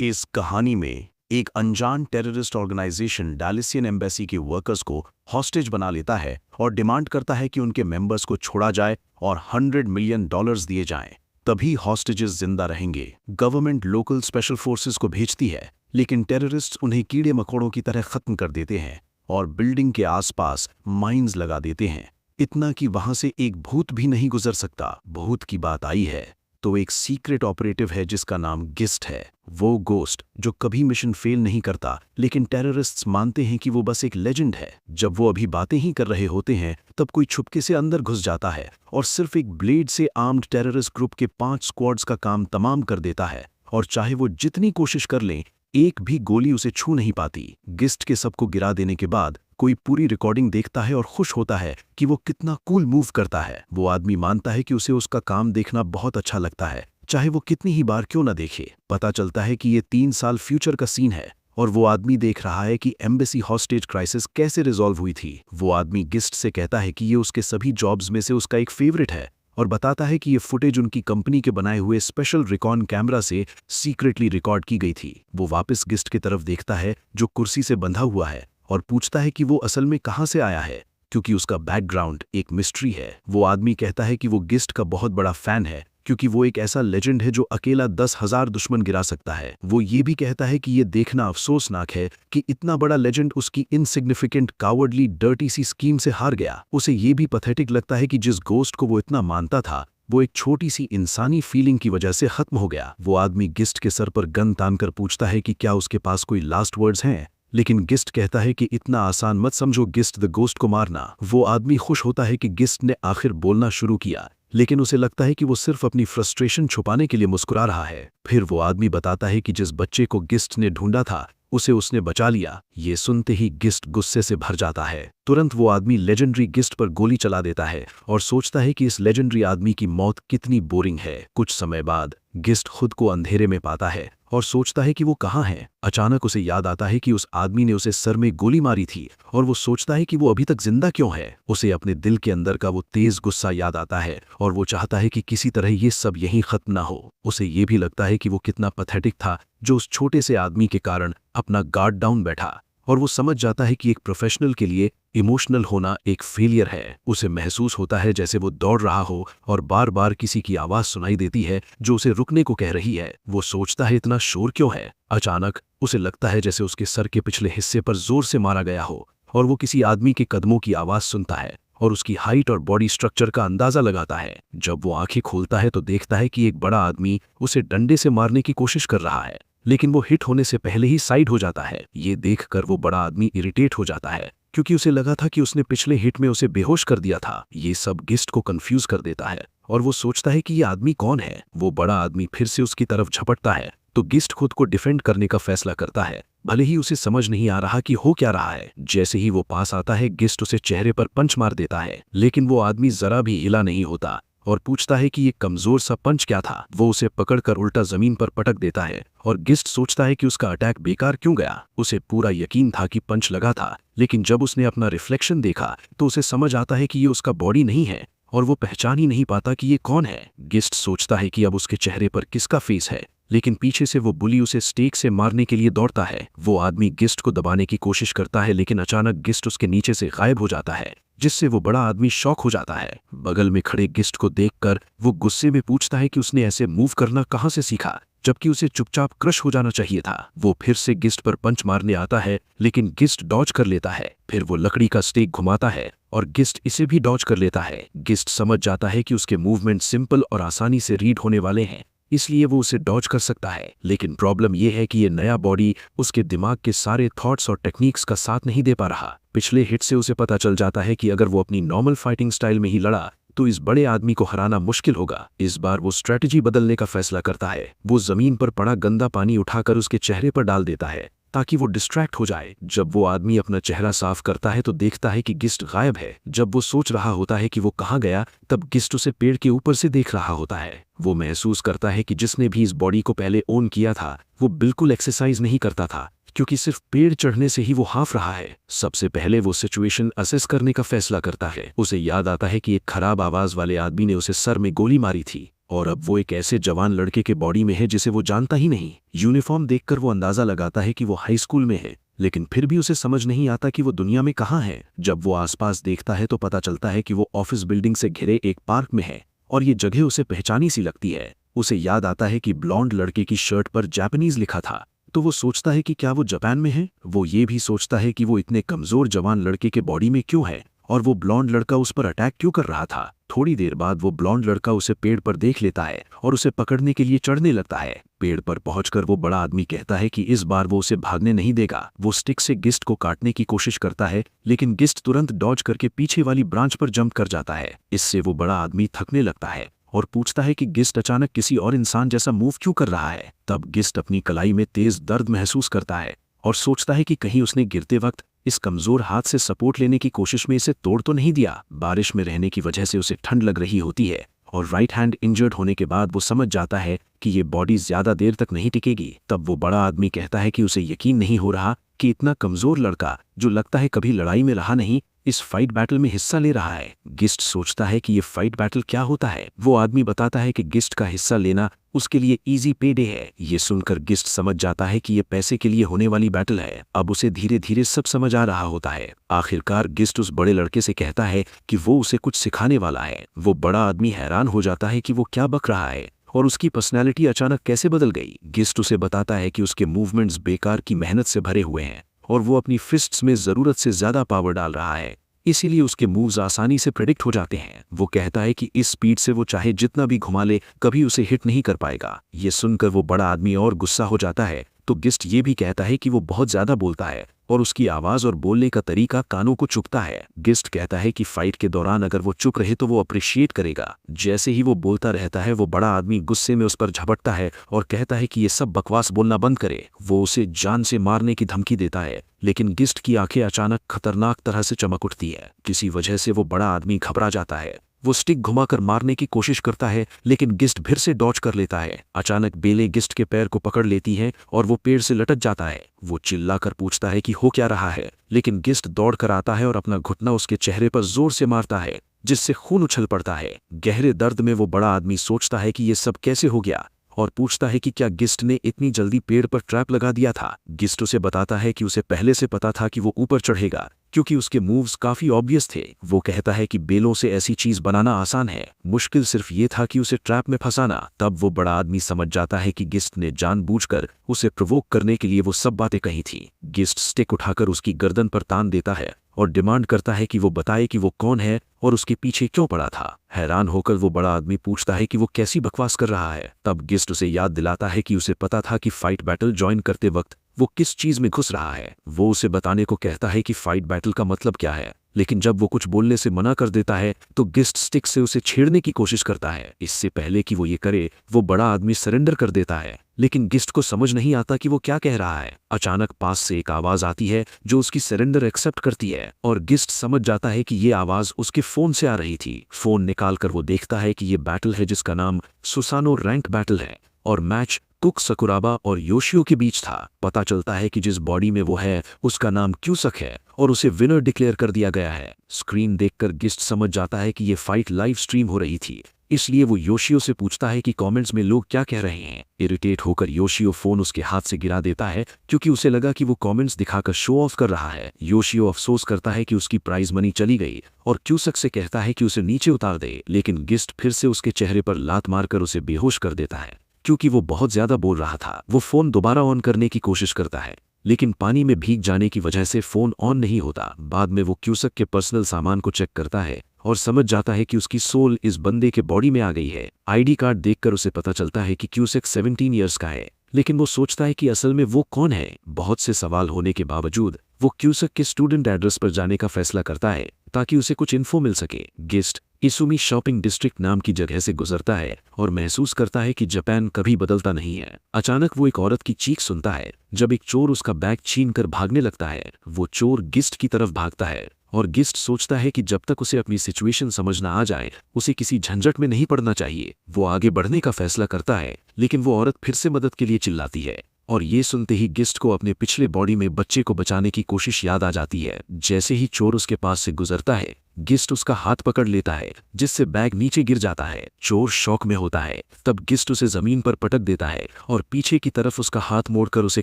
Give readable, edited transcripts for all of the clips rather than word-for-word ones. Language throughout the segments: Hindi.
इस कहानी में एक अनजान टेररिस्ट ऑर्गेनाइजेशन डालिसियन एम्बेसी के वर्कर्स को हॉस्टेज बना लेता है और डिमांड करता है कि उनके मेंबर्स को छोड़ा जाए और $100 मिलियन दिए जाएं। तभी हॉस्टेजेस जिंदा रहेंगे। गवर्नमेंट लोकल स्पेशल फोर्सेस को भेजती है, लेकिन टेररिस्ट उन्हें कीड़े मकोड़ों की तरह खत्म कर देते हैं और बिल्डिंग के आसपास माइंस लगा देते हैं, इतना कि वहां से एक भूत भी नहीं गुजर सकता। भूत की बात आई है तो एक सीक्रेट ऑपरेटिव है जिसका नाम गिस्ट है। वो गोस्ट जो कभी मिशन फेल नहीं करता, लेकिन टेररिस्ट्स मानते हैं कि वो बस एक लेजेंड है। जब वो अभी बातें ही कर रहे होते हैं तब कोई छुपके से अंदर घुस जाता है और सिर्फ एक ब्लेड से आर्म्ड टेररिस्ट ग्रुप के 5 स्क्वाड्स का काम तमाम कर देता है, और चाहे वो जितनी कोशिश कर लें एक भी गोली उसे छू नहीं पाती। गिस्ट के सबको गिरा देने के बाद कोई पूरी रिकॉर्डिंग देखता है और खुश होता है कि वो कितना कूल मूव करता है। वो आदमी मानता है कि उसे उसका काम देखना बहुत अच्छा लगता है, चाहे वो कितनी ही बार क्यों न देखे। पता चलता है कि ये 3 साल फ्यूचर का सीन है और वो आदमी देख रहा है कि एम्बेसी हॉस्टेज क्राइसिस कैसे रिजॉल्व हुई थी। वो आदमी गिस्ट से कहता है कि ये उसके सभी जॉब्स में से उसका एक फेवरेट है और बताता है कि ये फुटेज उनकी कंपनी के बनाए हुए स्पेशल रिकॉन कैमरा से सीक्रेटली रिकॉर्ड की गई थी। वो वापस गिस्ट की तरफ देखता है जो कुर्सी से बंधा हुआ है और पूछता है कि वो असल में कहां से आया है, क्योंकि उसका बैकग्राउंड एक मिस्ट्री है। वो आदमी कहता है कि वो गिस्ट का बहुत बड़ा फैन है क्योंकि वो एक ऐसा लेजेंड है जो अकेला 10,000 दुश्मन गिरा सकता है। वो ये भी कहता है कि ये देखना अफसोसनाक है कि इतना बड़ा लेजेंड उसकी इनसिग्निफिकेंट कावर्डली डर्टी सी स्कीम से हार गया। उसे ये भी पैथेटिक लगता है कि जिस गोस्ट को वो इतना मानता था वो एक छोटी सी इंसानी फीलिंग की वजह से खत्म हो गया। वो आदमी गिस्ट के सर पर गन तानकर पूछता है कि क्या उसके पास कोई लास्ट वर्ड्स हैं, लेकिन गिस्ट कहता है कि इतना आसान मत समझो गिस्ट द गोस्ट को मारना। वो आदमी खुश होता है कि गिस्ट ने आखिर बोलना शुरू किया, लेकिन उसे लगता है कि वो सिर्फ अपनी फ्रस्ट्रेशन छुपाने के लिए मुस्कुरा रहा है। फिर वो आदमी बताता है कि जिस बच्चे को गिस्ट ने ढूंढा था उसे उसने बचा लिया। ये सुनते ही गिस्ट गुस्से से भर जाता है। तुरंत वो आदमी लेजेंडरी गिस्ट पर गोली चला देता है और सोचता है कि इस लेजेंडरी आदमी की मौत कितनी बोरिंग है। कुछ समय बाद गिस्ट खुद को अंधेरे में पाता है और सोचता है कि वो कहाँ है। अचानक उसे याद आता है कि उस आदमी ने उसे सर में गोली मारी थी और वो सोचता है कि वो अभी तक जिंदा क्यों है। उसे अपने दिल के अंदर का वो तेज गुस्सा याद आता है और वो चाहता है कि किसी तरह ये सब यहीं खत्म ना हो। उसे ये भी लगता है कि वो कितना पैथेटिक था जो उस छोटे से आदमी के कारण अपना गार्ड डाउन बैठा, और वो समझ जाता है कि एक प्रोफेशनल के लिए इमोशनल होना एक फेलियर है। उसे महसूस होता है जैसे वो दौड़ रहा हो और बार बार किसी की आवाज सुनाई देती है जो उसे रुकने को कह रही है। वो सोचता है इतना शोर क्यों है। अचानक उसे लगता है जैसे उसके सर के पिछले हिस्से पर जोर से मारा गया हो और वो किसी आदमी के कदमों की आवाज सुनता है और उसकी हाइट और बॉडी स्ट्रक्चर का अंदाजा लगाता है। जब वो आंखें खोलता है तो देखता है कि एक बड़ा आदमी उसे डंडे से मारने की कोशिश कर रहा है, लेकिन वो हिट होने से पहले ही साइड हो जाता है। ये देखकर वो बड़ा आदमी इरिटेट हो जाता है क्योंकि उसे लगा था कि उसने पिछले हिट में उसे बेहोश कर दिया था। ये सब गिस्ट को कंफ्यूज कर देता है और वो सोचता है कि ये आदमी कौन है। वो बड़ा आदमी फिर से उसकी तरफ झपटता है तो गिस्ट खुद को डिफेंड करने का फैसला करता है, भले ही उसे समझ नहीं आ रहा कि हो क्या रहा है। जैसे ही वो पास आता है गिस्ट उसे चेहरे पर पंच मार देता है, लेकिन वो आदमी जरा भी हिला नहीं होता और पूछता है कि ये कमजोर सा पंच क्या था। वो उसे पकड़कर उल्टा जमीन पर पटक देता है और गिस्ट सोचता है कि उसका अटैक बेकार क्यों गया। उसे पूरा यकीन था कि पंच लगा था, लेकिन जब उसने अपना रिफ्लेक्शन देखा तो उसे समझ आता है कि ये उसका बॉडी नहीं है और वो पहचान ही नहीं पाता कि ये कौन है। गिस्ट सोचता है कि अब उसके चेहरे पर किसका फेस है, लेकिन पीछे से वो बुली उसे स्टेक से मारने के लिए दौड़ता है। वो आदमी गिस्ट को दबाने की कोशिश करता है, लेकिन अचानक गिस्ट उसके नीचे से गायब हो जाता है, जिससे वो बड़ा आदमी शॉक हो जाता है। बगल में खड़े गिस्ट को देखकर वो गुस्से में पूछता है कि उसने ऐसे मूव करना कहां से सीखा, जबकि उसे चुपचाप क्रश हो जाना चाहिए था। वो फिर से गिस्ट पर पंच मारने आता है, लेकिन गिस्ट डॉज कर लेता है। फिर वो लकड़ी का स्टेक घुमाता है और गिस्ट इसे भी डॉज कर लेता है। गिस्ट समझ जाता है कि उसके मूवमेंट सिंपल और आसानी से रीड होने वाले हैं, इसलिए वो उसे डॉज कर सकता है। लेकिन प्रॉब्लम यह है कि ये नया बॉडी उसके दिमाग के सारे थॉट्स और टेक्निक्स का साथ नहीं दे पा रहा। पिछले हिट से उसे पता चल जाता है कि अगर वो अपनी नॉर्मल फाइटिंग स्टाइल में ही लड़ा तो इस बड़े आदमी को हराना मुश्किल होगा। इस बार वो स्ट्रेटजी बदलने का फैसला करता है। वो जमीन पर पड़ा गंदा पानी उठाकर उसके चेहरे पर डाल देता है ताकि वो डिस्ट्रैक्ट हो जाए। जब वो आदमी अपना चेहरा साफ करता है तो देखता है कि गिस्ट गायब है। जब वो सोच रहा होता है कि वो कहाँ गया, तब गिस्ट उसे पेड़ के ऊपर से देख रहा होता है। वो महसूस करता है कि जिसने भी इस बॉडी को पहले ओन किया था वो बिल्कुल एक्सरसाइज नहीं करता था, क्योंकि सिर्फ पेड़ चढ़ने से ही वो हाफ रहा है। सबसे पहले वो सिचुएशन असेस करने का फैसला करता है। उसे याद आता है कि एक खराब आवाज वाले आदमी ने उसे सर में गोली मारी थी और अब वो एक ऐसे जवान लड़के के बॉडी में है जिसे वो जानता ही नहीं। यूनिफॉर्म देखकर वो अंदाजा लगाता है कि वो हाई स्कूल में है, लेकिन फिर भी उसे समझ नहीं आता कि वो दुनिया में कहाँ है। जब वो आसपास देखता है तो पता चलता है कि वो ऑफिस बिल्डिंग से घिरे एक पार्क में है और ये जगह उसे पहचानी सी लगती है। उसे याद आता है कि ब्लॉन्ड लड़के की शर्ट पर जापानीज लिखा था, तो वो सोचता है कि क्या वो जापान में है। वो ये भी सोचता है कि वो इतने कमजोर जवान लड़के के बॉडी में क्यों है और वो ब्लॉन्ड लड़का उस पर अटैक क्यों कर रहा था। थोड़ी देर बाद वो ब्लॉन्ड लड़का उसे पेड़ पर देख लेता है और उसे पकड़ने के लिए चढ़ने लगता है। पेड़ पर पहुंचकर वो बड़ा आदमी कहता है कि इस बार वो उसे भागने नहीं देगा। वो स्टिक से गिस्ट को काटने की कोशिश करता है, लेकिन गिस्ट तुरंत डॉज करके पीछे वाली ब्रांच पर जंप कर जाता है। इससे वो बड़ा आदमी थकने लगता है और पूछता है कि गिस्ट अचानक किसी और इंसान जैसा मूव क्यों कर रहा है। तब गिस्ट अपनी कलाई में तेज दर्द महसूस करता है और सोचता है कि कहीं उसने गिरते वक्त इस कमजोर हाथ से सपोर्ट लेने की कोशिश में इसे तोड़ तो नहीं दिया। बारिश में रहने की वजह से उसे ठंड लग रही होती है और राइट हैंड इंजर्ड होने के बाद वो समझ जाता है कि ये बॉडी ज्यादा देर तक नहीं टिकेगी। तब वो बड़ा आदमी कहता है कि उसे यकीन नहीं हो रहा कि इतना कमजोर लड़का, जो लगता है कभी लड़ाई में रहा नहीं, इस फाइट बैटल में हिस्सा ले रहा है। गिस्ट सोचता है कि ये फाइट बैटल क्या होता है। वो आदमी बताता है कि गिस्ट का हिस्सा लेना उसके लिए इजी पे डे है। ये सुनकर गिस्ट समझ जाता है कि ये पैसे के लिए होने वाली बैटल है। अब उसे धीरे धीरे सब समझ आ रहा होता है। आखिरकार गिस्ट उस बड़े लड़के से कहता है कि वो उसे कुछ सिखाने वाला है। वो बड़ा आदमी हैरान हो जाता है कि वो क्या बक रहा है और उसकी पर्सनैलिटी अचानक कैसे बदल गई। गिस्ट उसे बताता है कि उसके मूवमेंट्स बेकार की मेहनत से भरे हुए हैं और वो अपनी फिस्ट्स में जरूरत से ज्यादा पावर डाल रहा है, इसीलिए उसके मूव्स आसानी से प्रेडिक्ट हो जाते हैं। वो कहता है कि इस स्पीड से वो चाहे जितना भी घुमा ले कभी उसे हिट नहीं कर पाएगा। ये सुनकर वो बड़ा आदमी और गुस्सा हो जाता है। तो गिस्ट ये भी कहता है कि वो बहुत ज्यादा बोलता है और उसकी आवाज और बोलने का तरीका कानों को चुभता है। गिस्ट कहता है कि फाइट के दौरान अगर वो चुप रहे तो वो अप्रिशिएट करेगा। जैसे ही वो बोलता रहता है वो बड़ा आदमी गुस्से में उस पर झपटता है और कहता है कि ये सब बकवास बोलना बंद करे। वो उसे जान से मारने की धमकी देता है, लेकिन गिस्ट की आंखें अचानक खतरनाक तरह से चमक उठती है। किसी वजह से वो बड़ा आदमी घबरा जाता है। वो स्टिक घुमाकर मारने की कोशिश करता है, लेकिन गिस्ट फिर से डॉज कर लेता है। अचानक बेलें गिस्ट के पैर को पकड़ लेती हैं और वो पेड़ से लटक जाता है। वो चिल्लाकर पूछता है कि हो क्या रहा है, लेकिन गिस्ट दौड़ कर आता है और अपना घुटना उसके चेहरे पर जोर से मारता है, जिससे खून उछल पड़ता है। गहरे दर्द में वो बड़ा आदमी सोचता है कि ये सब कैसे हो गया और पूछता है कि क्या गिस्ट ने इतनी जल्दी पेड़ पर ट्रैप लगा दिया था। गिस्ट उसे बताता है कि उसे पहले से पता था कि वो ऊपर चढ़ेगा, क्योंकि उसके मूव्स काफी ऑब्वियस थे। वो कहता है कि बेलों से ऐसी चीज बनाना आसान है, मुश्किल सिर्फ ये था कि उसे ट्रैप में फंसाना। तब वो बड़ा आदमी समझ जाता है कि गिस्ट ने जानबूझकर उसे प्रोवोक करने के लिए वो सब बातें कही थी। गिस्ट स्टिक उठाकर उसकी गर्दन पर तान देता है और डिमांड करता है कि वो बताए कि वो कौन है और उसके पीछे क्यों पड़ा था। हैरान होकर वो बड़ा आदमी पूछता है कि वो कैसी बकवास कर रहा है। तब गिस्ट उसे याद दिलाता है कि उसे पता था कि फाइट बैटल ज्वाइन करते वक्त वो किस चीज में घुस रहा है। वो उसे बताने को कहता है कि फाइट बैटल का मतलब क्या है, लेकिन जब वो कुछ बोलने से मना कर देता है तो गिस्ट स्टिक से उसे छेड़ने की कोशिश करता है। इससे पहले कि वो ये करे, वो बड़ा आदमी सरेंडर कर देता है, लेकिन गिस्ट को समझ नहीं आता कि वो क्या कह रहा है। अचानक पास से एक आवाज आती है जो उसकी सरेंडर एक्सेप्ट करती है और गिस्ट समझ जाता है कि ये आवाज उसके फोन से आ रही थी। फोन निकालकर वो देखता है कि ये बैटल है जिसका नाम सुसानो रैंक बैटल है और मैच कुक सकुराबा और योशियो के बीच था। पता चलता है कि जिस बॉडी में वो है उसका नाम क्यूसक है और उसे विनर डिक्लेयर कर दिया गया है। स्क्रीन देखकर गिस्ट समझ जाता है कि ये फाइट लाइव स्ट्रीम हो रही थी, इसलिए वो योशियो से पूछता है कि कमेंट्स में लोग क्या कह रहे हैं। इरिटेट होकर योशियो फोन उसके हाथ से गिरा देता है, क्योंकि उसे लगा कि वो कमेंट्स दिखाकर शो ऑफ कर रहा है। योशियो अफसोस करता है कि उसकी प्राइज मनी चली गई और क्यूसक से कहता है कि उसे नीचे उतार दे, लेकिन गिस्ट फिर से उसके चेहरे पर लात मारकर उसे बेहोश कर देता है। क्योंकि वो बहुत ज्यादा बोल रहा था, वो फोन दोबारा ऑन करने की कोशिश करता है, लेकिन पानी में भीग जाने की वजह से फोन ऑन नहीं होता। बाद में वो क्यूसक के पर्सनल सामान को चेक करता है और समझ जाता है कि उसकी सोल इस बंदे के बॉडी में आ गई है। आईडी कार्ड देखकर उसे पता चलता है कि क्यूसक 17 ईयर्स का है, लेकिन वो सोचता है कि असल में वो कौन है। बहुत से सवाल होने के बावजूद वो क्यूसक के स्टूडेंट एड्रेस पर जाने का फैसला करता है ताकि उसे कुछ इन्फो मिल सके। गिस्ट इसुमी शॉपिंग डिस्ट्रिक्ट नाम की जगह से गुजरता है और महसूस करता है कि जापान कभी बदलता नहीं है। अचानक वो एक औरत की चीख सुनता है। जब एक चोर उसका बैग छीनकर भागने लगता है, वो चोर गिस्ट की तरफ भागता है और गिस्ट सोचता है कि जब तक उसे अपनी सिचुएशन समझना आ जाए उसे किसी झंझट में नहीं पड़ना चाहिए। वो आगे बढ़ने का फैसला करता है, लेकिन वो औरत फिर से मदद के लिए चिल्लाती है और ये सुनते ही गिस्ट को अपने पिछले बॉडी में बच्चे को बचाने की कोशिश याद आ जाती है। जैसे ही चोर उसके पास से गुजरता है, गिस्ट उसका हाथ पकड़ लेता है, जिससे बैग नीचे गिर जाता है। चोर शॉक में होता है। तब गिस्ट उसे जमीन पर पटक देता है और पीछे की तरफ उसका हाथ मोड़कर उसे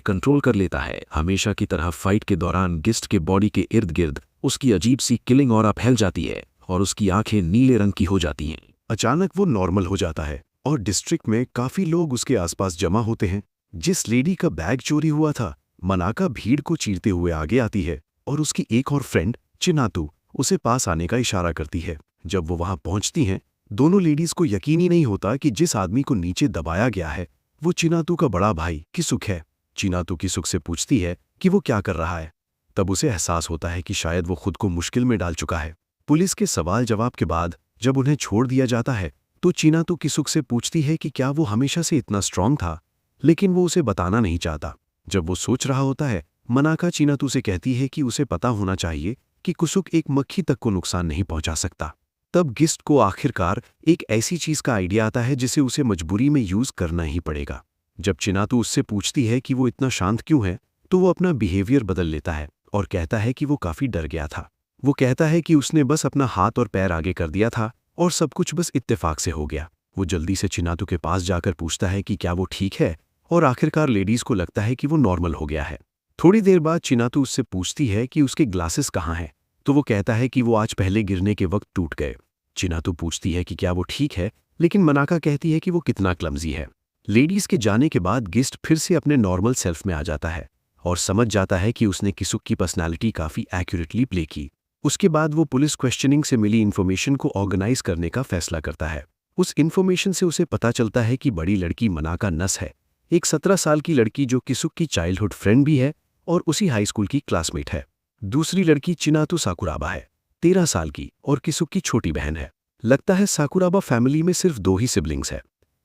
कंट्रोल कर लेता है। हमेशा की तरह फाइट के दौरान गिस्ट के बॉडी के इर्द गिर्द उसकी अजीब सी किलिंग ऑरा फैल जाती है और उसकी आंखें नीले रंग की हो जाती हैं। अचानक वो नॉर्मल हो जाता है और डिस्ट्रिक्ट में काफी लोग उसके आसपास जमा होते हैं। जिस लेडी का बैग चोरी हुआ था, मनाका भीड़ को चीरते हुए आगे आती है और उसकी एक और फ्रेंड चिनातू उसे पास आने का इशारा करती है। जब वो वहां पहुंचती हैं, दोनों लेडीज को यकीन ही नहीं होता कि जिस आदमी को नीचे दबाया गया है वो चिनातू का बड़ा भाई किसुक है। चिनातू किसुक से पूछती है कि वो क्या कर रहा है। तब उसे एहसास होता है कि शायद वो खुद को मुश्किल में डाल चुका है। पुलिस के सवाल जवाब के बाद जब उन्हें छोड़ दिया जाता है तो चिनातू किसुक से पूछती है कि क्या वो हमेशा से इतना स्ट्रांग था, लेकिन वो उसे बताना नहीं चाहता। जब वो सोच रहा होता है, मनाका चिनातू से कहती है कि उसे पता होना चाहिए कि कुसुक एक मक्खी तक को नुकसान नहीं पहुंचा सकता। तब गिस्ट को आखिरकार एक ऐसी चीज का आइडिया आता है जिसे उसे मजबूरी में यूज करना ही पड़ेगा। जब चिनातू उससे पूछती है कि वो इतना शांत क्यों है, तो वो अपना बिहेवियर बदल लेता है और कहता है कि वो काफी डर गया था। वो कहता है कि उसने बस अपना हाथ और पैर आगे कर दिया था और सब कुछ बस इत्तेफाक से हो गया। वो जल्दी से चिनातू के पास जाकर पूछता है कि क्या वो ठीक है, और आखिरकार लेडीज को लगता है कि वो नॉर्मल हो गया है। थोड़ी देर बाद चिनातू उससे पूछती है कि उसके ग्लासेस कहाँ हैं, तो वो कहता है कि वो आज पहले गिरने के वक्त टूट गए। चिनातू पूछती है कि क्या वो ठीक है, लेकिन मनाका कहती है कि वो कितना क्लमजी है। लेडीज के जाने के बाद गिस्ट फिर से अपने नॉर्मल सेल्फ में आ जाता है और समझ जाता है कि उसने किसुक की पर्सनालिटी काफी एक्यूरेटली प्ले की। उसके बाद वो पुलिस क्वेश्चनिंग से मिली इन्फॉर्मेशन को ऑर्गेनाइज करने का फैसला करता है। उस इन्फॉर्मेशन से उसे पता चलता है कि बड़ी लड़की मनाका नस है, एक 17 साल की लड़की जो किसुक की चाइल्डहुड फ्रेंड भी है और उसी हाई स्कूल की क्लासमेट है। दूसरी लड़की चिनातू साकुराबा है, 13 साल की और किसुक की छोटी बहन है। लगता है साकुराबा फैमिली में सिर्फ 2 ही सिबलिंग्स है।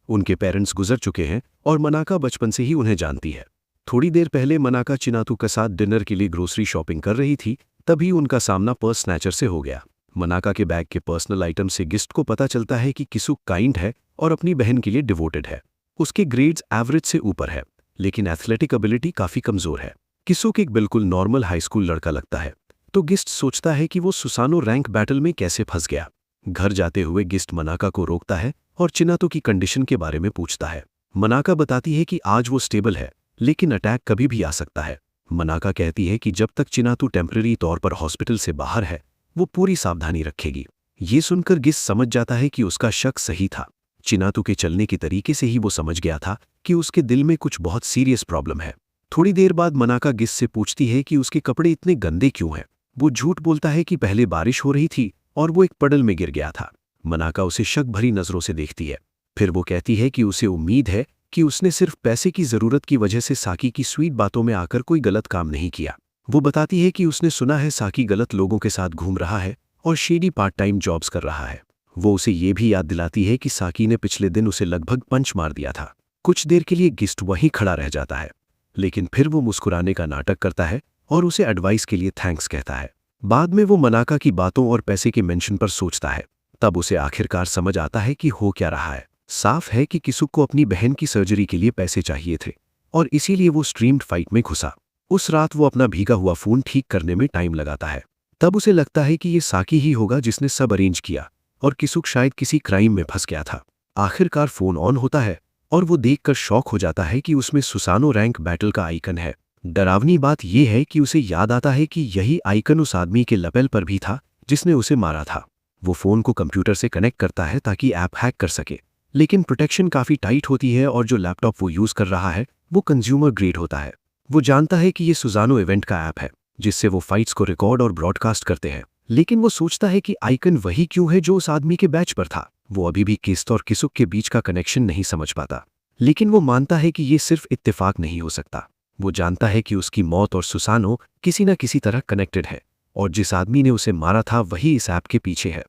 उनके पेरेंट्स गुजर चुके हैं और मनाका बचपन से ही उन्हें जानती है। थोड़ी देर पहले मनाका चिनातू के साथ डिनर के लिए ग्रोसरी शॉपिंग कर रही थी, तभी उनका सामना पर्स स्नैचर से हो गया। मनाका के बैग के पर्सनल आइटम से गिस्ट को पता चलता है कि किसुक काइंड है और अपनी बहन के लिए डिवोटेड है। उसके ग्रेड्स एवरेज से ऊपर है, लेकिन एथलेटिक एबिलिटी काफी कमजोर है। किसुक एक बिल्कुल नॉर्मल हाई स्कूल लड़का लगता है, तो गिस्ट सोचता है कि वो सुसानो रैंक बैटल में कैसे फंस गया। घर जाते हुए गिस्ट मनाका को रोकता है और चिनातू की कंडीशन के बारे में पूछता है। मनाका बताती है कि आज वो स्टेबल है, लेकिन अटैक कभी भी आ सकता है। मनाका कहती है कि जब तक चिनातू टेम्पररी तौर पर हॉस्पिटल से बाहर है, वो पूरी सावधानी रखेगी। ये सुनकर गिस्ट समझ जाता है कि उसका शक सही था। चिनातू के चलने के तरीके से ही वो समझ गया था कि उसके दिल में कुछ बहुत सीरियस प्रॉब्लम है। थोड़ी देर बाद मनाका गिस्ट से पूछती है कि उसके कपड़े इतने गंदे क्यों हैं। वो झूठ बोलता है कि पहले बारिश हो रही थी और वो एक पडल में गिर गया था। मनाका उसे शक भरी नजरों से देखती है। फिर वो कहती है कि उसे उम्मीद है कि उसने सिर्फ पैसे की जरूरत की वजह से साकी की स्वीट बातों में आकर कोई गलत काम नहीं किया। वो बताती है कि उसने सुना है साकी गलत लोगों के साथ घूम रहा है और शेडी पार्ट टाइम जॉब्स कर रहा है। वो उसे ये भी याद दिलाती है कि साकी ने पिछले दिन उसे लगभग पंच मार दिया था। कुछ देर के लिए गिस्ट वहीं खड़ा रह जाता है, लेकिन फिर वो मुस्कुराने का नाटक करता है और उसे एडवाइस के लिए थैंक्स कहता है। बाद में वो मनाका की बातों और पैसे के मेंशन पर सोचता है। तब उसे आखिरकार समझ आता है कि हो क्या रहा है। साफ है कि किसुक को अपनी बहन की सर्जरी के लिए पैसे चाहिए थे और इसीलिए वो स्ट्रीम्ड फाइट में घुसा। उस रात वो अपना भीगा हुआ फोन ठीक करने में टाइम लगाता है। तब उसे लगता है कि ये साकी ही होगा जिसने सब अरेंज किया और किसुक शायद किसी क्राइम में फंस गया था। आखिरकार फोन ऑन होता है और वो देखकर शॉक हो जाता है कि उसमें सुसानो रैंक बैटल का आइकन है। डरावनी बात यह है कि उसे याद आता है कि यही आइकन उस आदमी के लपेल पर भी था जिसने उसे मारा था। वो फोन को कंप्यूटर से कनेक्ट करता है ताकि ऐप हैक कर सके, लेकिन प्रोटेक्शन काफी टाइट होती है और जो लैपटॉप वो यूज कर रहा है वो कंज्यूमर ग्रेड होता है। वो जानता है कि ये सुजानो इवेंट का ऐप है जिससे वो फाइट्स को रिकॉर्ड और ब्रॉडकास्ट करते हैं, लेकिन वो सोचता है कि आइकन वही क्यों है जो उस आदमी के बैच पर था। वो अभी भी किस्त और किसुक के बीच का कनेक्शन नहीं समझ पाता, लेकिन वो मानता है कि ये सिर्फ इत्तेफाक नहीं हो सकता। वो जानता है कि उसकी मौत और सुसानो किसी न किसी तरह कनेक्टेड है और जिस आदमी ने उसे मारा था वही इस ऐप के पीछे है।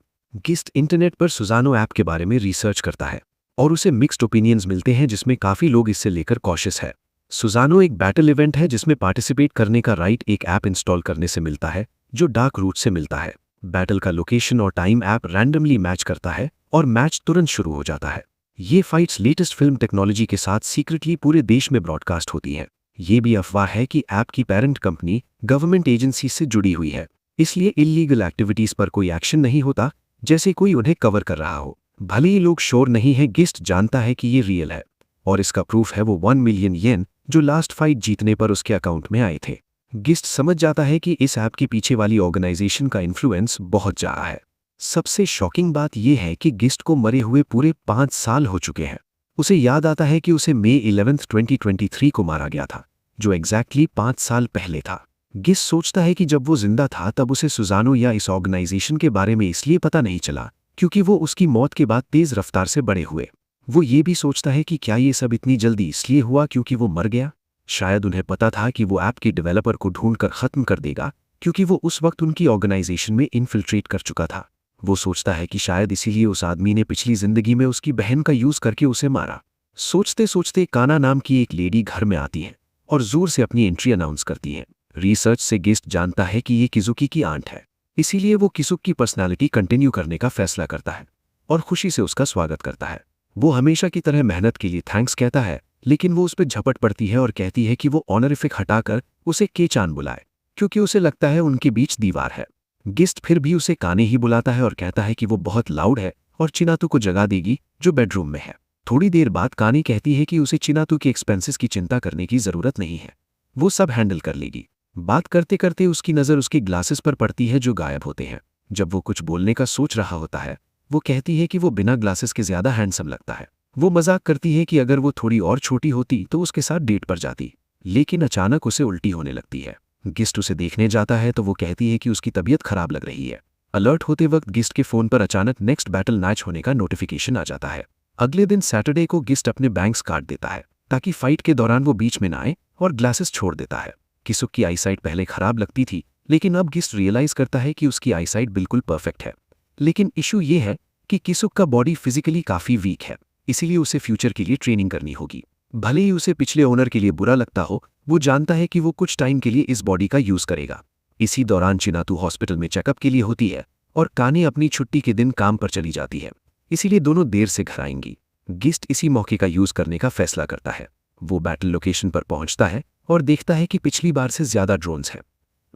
गिस्ट इंटरनेट पर सुजानो ऐप के बारे में रिसर्च करता है और उसे मिक्स्ड ओपिनियंस मिलते हैं, जिसमें काफी लोग इससे लेकर कॉशियस है। सुजानो एक बैटल इवेंट है जिसमें पार्टिसिपेट करने का राइट एक ऐप इंस्टॉल करने से मिलता है जो डार्क रूट से मिलता है। बैटल का लोकेशन और टाइम ऐप रैंडमली मैच करता है और मैच तुरंत शुरू हो जाता है। ये फाइट्स लेटेस्ट फिल्म टेक्नोलॉजी के साथ सीक्रेटली पूरे देश में ब्रॉडकास्ट होती हैं। ये भी अफवाह है कि ऐप की पेरेंट कंपनी गवर्नमेंट एजेंसी से जुड़ी हुई है, इसलिए इल्लीगल एक्टिविटीज पर कोई एक्शन नहीं होता, जैसे कोई उन्हें कवर कर रहा हो। भले ही लोग श्योर नहीं है, गिस्ट जानता है कि ये रियल है, और इसका प्रूफ है वो 1 मिलियन येन जो लास्ट फाइट जीतने पर उसके अकाउंट में आए थे। गिस्ट समझ जाता है कि इस ऐप के पीछे वाली ऑर्गेनाइजेशन का इन्फ्लुएंस बहुत ज्यादा है। सबसे शॉकिंग बात यह है कि गिस्ट को मरे हुए पूरे 5 साल हो चुके हैं। उसे याद आता है कि उसे मई 11, 2023 को मारा गया था, जो एग्जैक्टली 5 साल पहले था। गिस्ट सोचता है कि जब वो जिंदा था तब उसे सुजानो या इस ऑर्गेनाइजेशन के बारे में इसलिए पता नहीं चला क्योंकि वो उसकी मौत के बाद तेज रफ्तार से बड़े हुए। वो ये भी सोचता है कि क्या ये सब इतनी जल्दी इसलिए हुआ क्योंकि वो मर गया। शायद उन्हें पता था कि वो ऐप के डेवलपर को ढूंढकर खत्म कर देगा क्योंकि वो उस वक्त उनकी ऑर्गेनाइजेशन में इन्फिल्ट्रेट कर चुका था। वो सोचता है कि शायद इसीलिए उस आदमी ने पिछली जिंदगी में उसकी बहन का यूज करके उसे मारा। सोचते सोचते काना नाम की एक लेडी घर में आती है और जोर से अपनी एंट्री अनाउंस करती है। रिसर्च से गिस्ट जानता है कि ये किजुकी की आंट है, इसीलिए वो किजुकी की पर्सनालिटी कंटिन्यू करने का फैसला करता है और खुशी से उसका स्वागत करता है। वो हमेशा की तरह मेहनत के लिए थैंक्स कहता है, लेकिन वो उस पर झपट पड़ती है और कहती है कि वो ऑनरिफिक हटाकर उसे केचान बुलाए क्योंकि उसे लगता है उनके बीच दीवार है। गिस्ट फिर भी उसे काने ही बुलाता है और कहता है कि वो बहुत लाउड है और चिनातू को जगा देगी जो बेडरूम में है। थोड़ी देर बाद कानी कहती है कि उसे चिनातू के एक्सपेंसेस की चिंता करने की जरूरत नहीं है, वो सब हैंडल कर लेगी। बात करते करते उसकी नज़र उसके ग्लासेस पर पड़ती है जो गायब होते हैं। जब वो कुछ बोलने का सोच रहा होता है, वो कहती है कि वो बिना ग्लासेस के ज्यादा हैंडसम लगता है। वो मजाक करती है कि अगर वो थोड़ी और छोटी होती तो उसके साथ डेट पर जाती, लेकिन अचानक उसे उल्टी होने लगती है। गिस्ट उसे देखने जाता है तो वो कहती है कि उसकी तबीयत खराब लग रही है। अलर्ट होते वक्त गिस्ट के फोन पर अचानक नेक्स्ट बैटल मैच होने का नोटिफिकेशन आ जाता है। अगले दिन सैटरडे को गिस्ट अपने बैंक्स काट देता है ताकि फाइट के दौरान वो बीच में ना आए और ग्लासेस छोड़ देता है। किसुक की आईसाइट पहले खराब लगती थी, लेकिन अब गिस्ट रियलाइज करता है कि उसकी आईसाइट बिल्कुल परफेक्ट है। लेकिन इशू ये है कि किसुक का बॉडी फिजिकली काफी वीक है, इसीलिए उसे फ्यूचर के लिए ट्रेनिंग करनी होगी। भले ही उसे पिछले ओनर के लिए बुरा लगता हो, वो जानता है कि वो कुछ टाइम के लिए इस बॉडी का यूज करेगा। इसी दौरान चिनातू हॉस्पिटल में चेकअप के लिए होती है और काने अपनी छुट्टी के दिन काम पर चली जाती है, इसीलिए दोनों देर से घर आएंगी। गिस्ट इसी मौके का यूज करने का फैसला करता है। वो बैटल लोकेशन पर पहुंचता है और देखता है कि पिछली बार से ज्यादा ड्रोन्स हैं,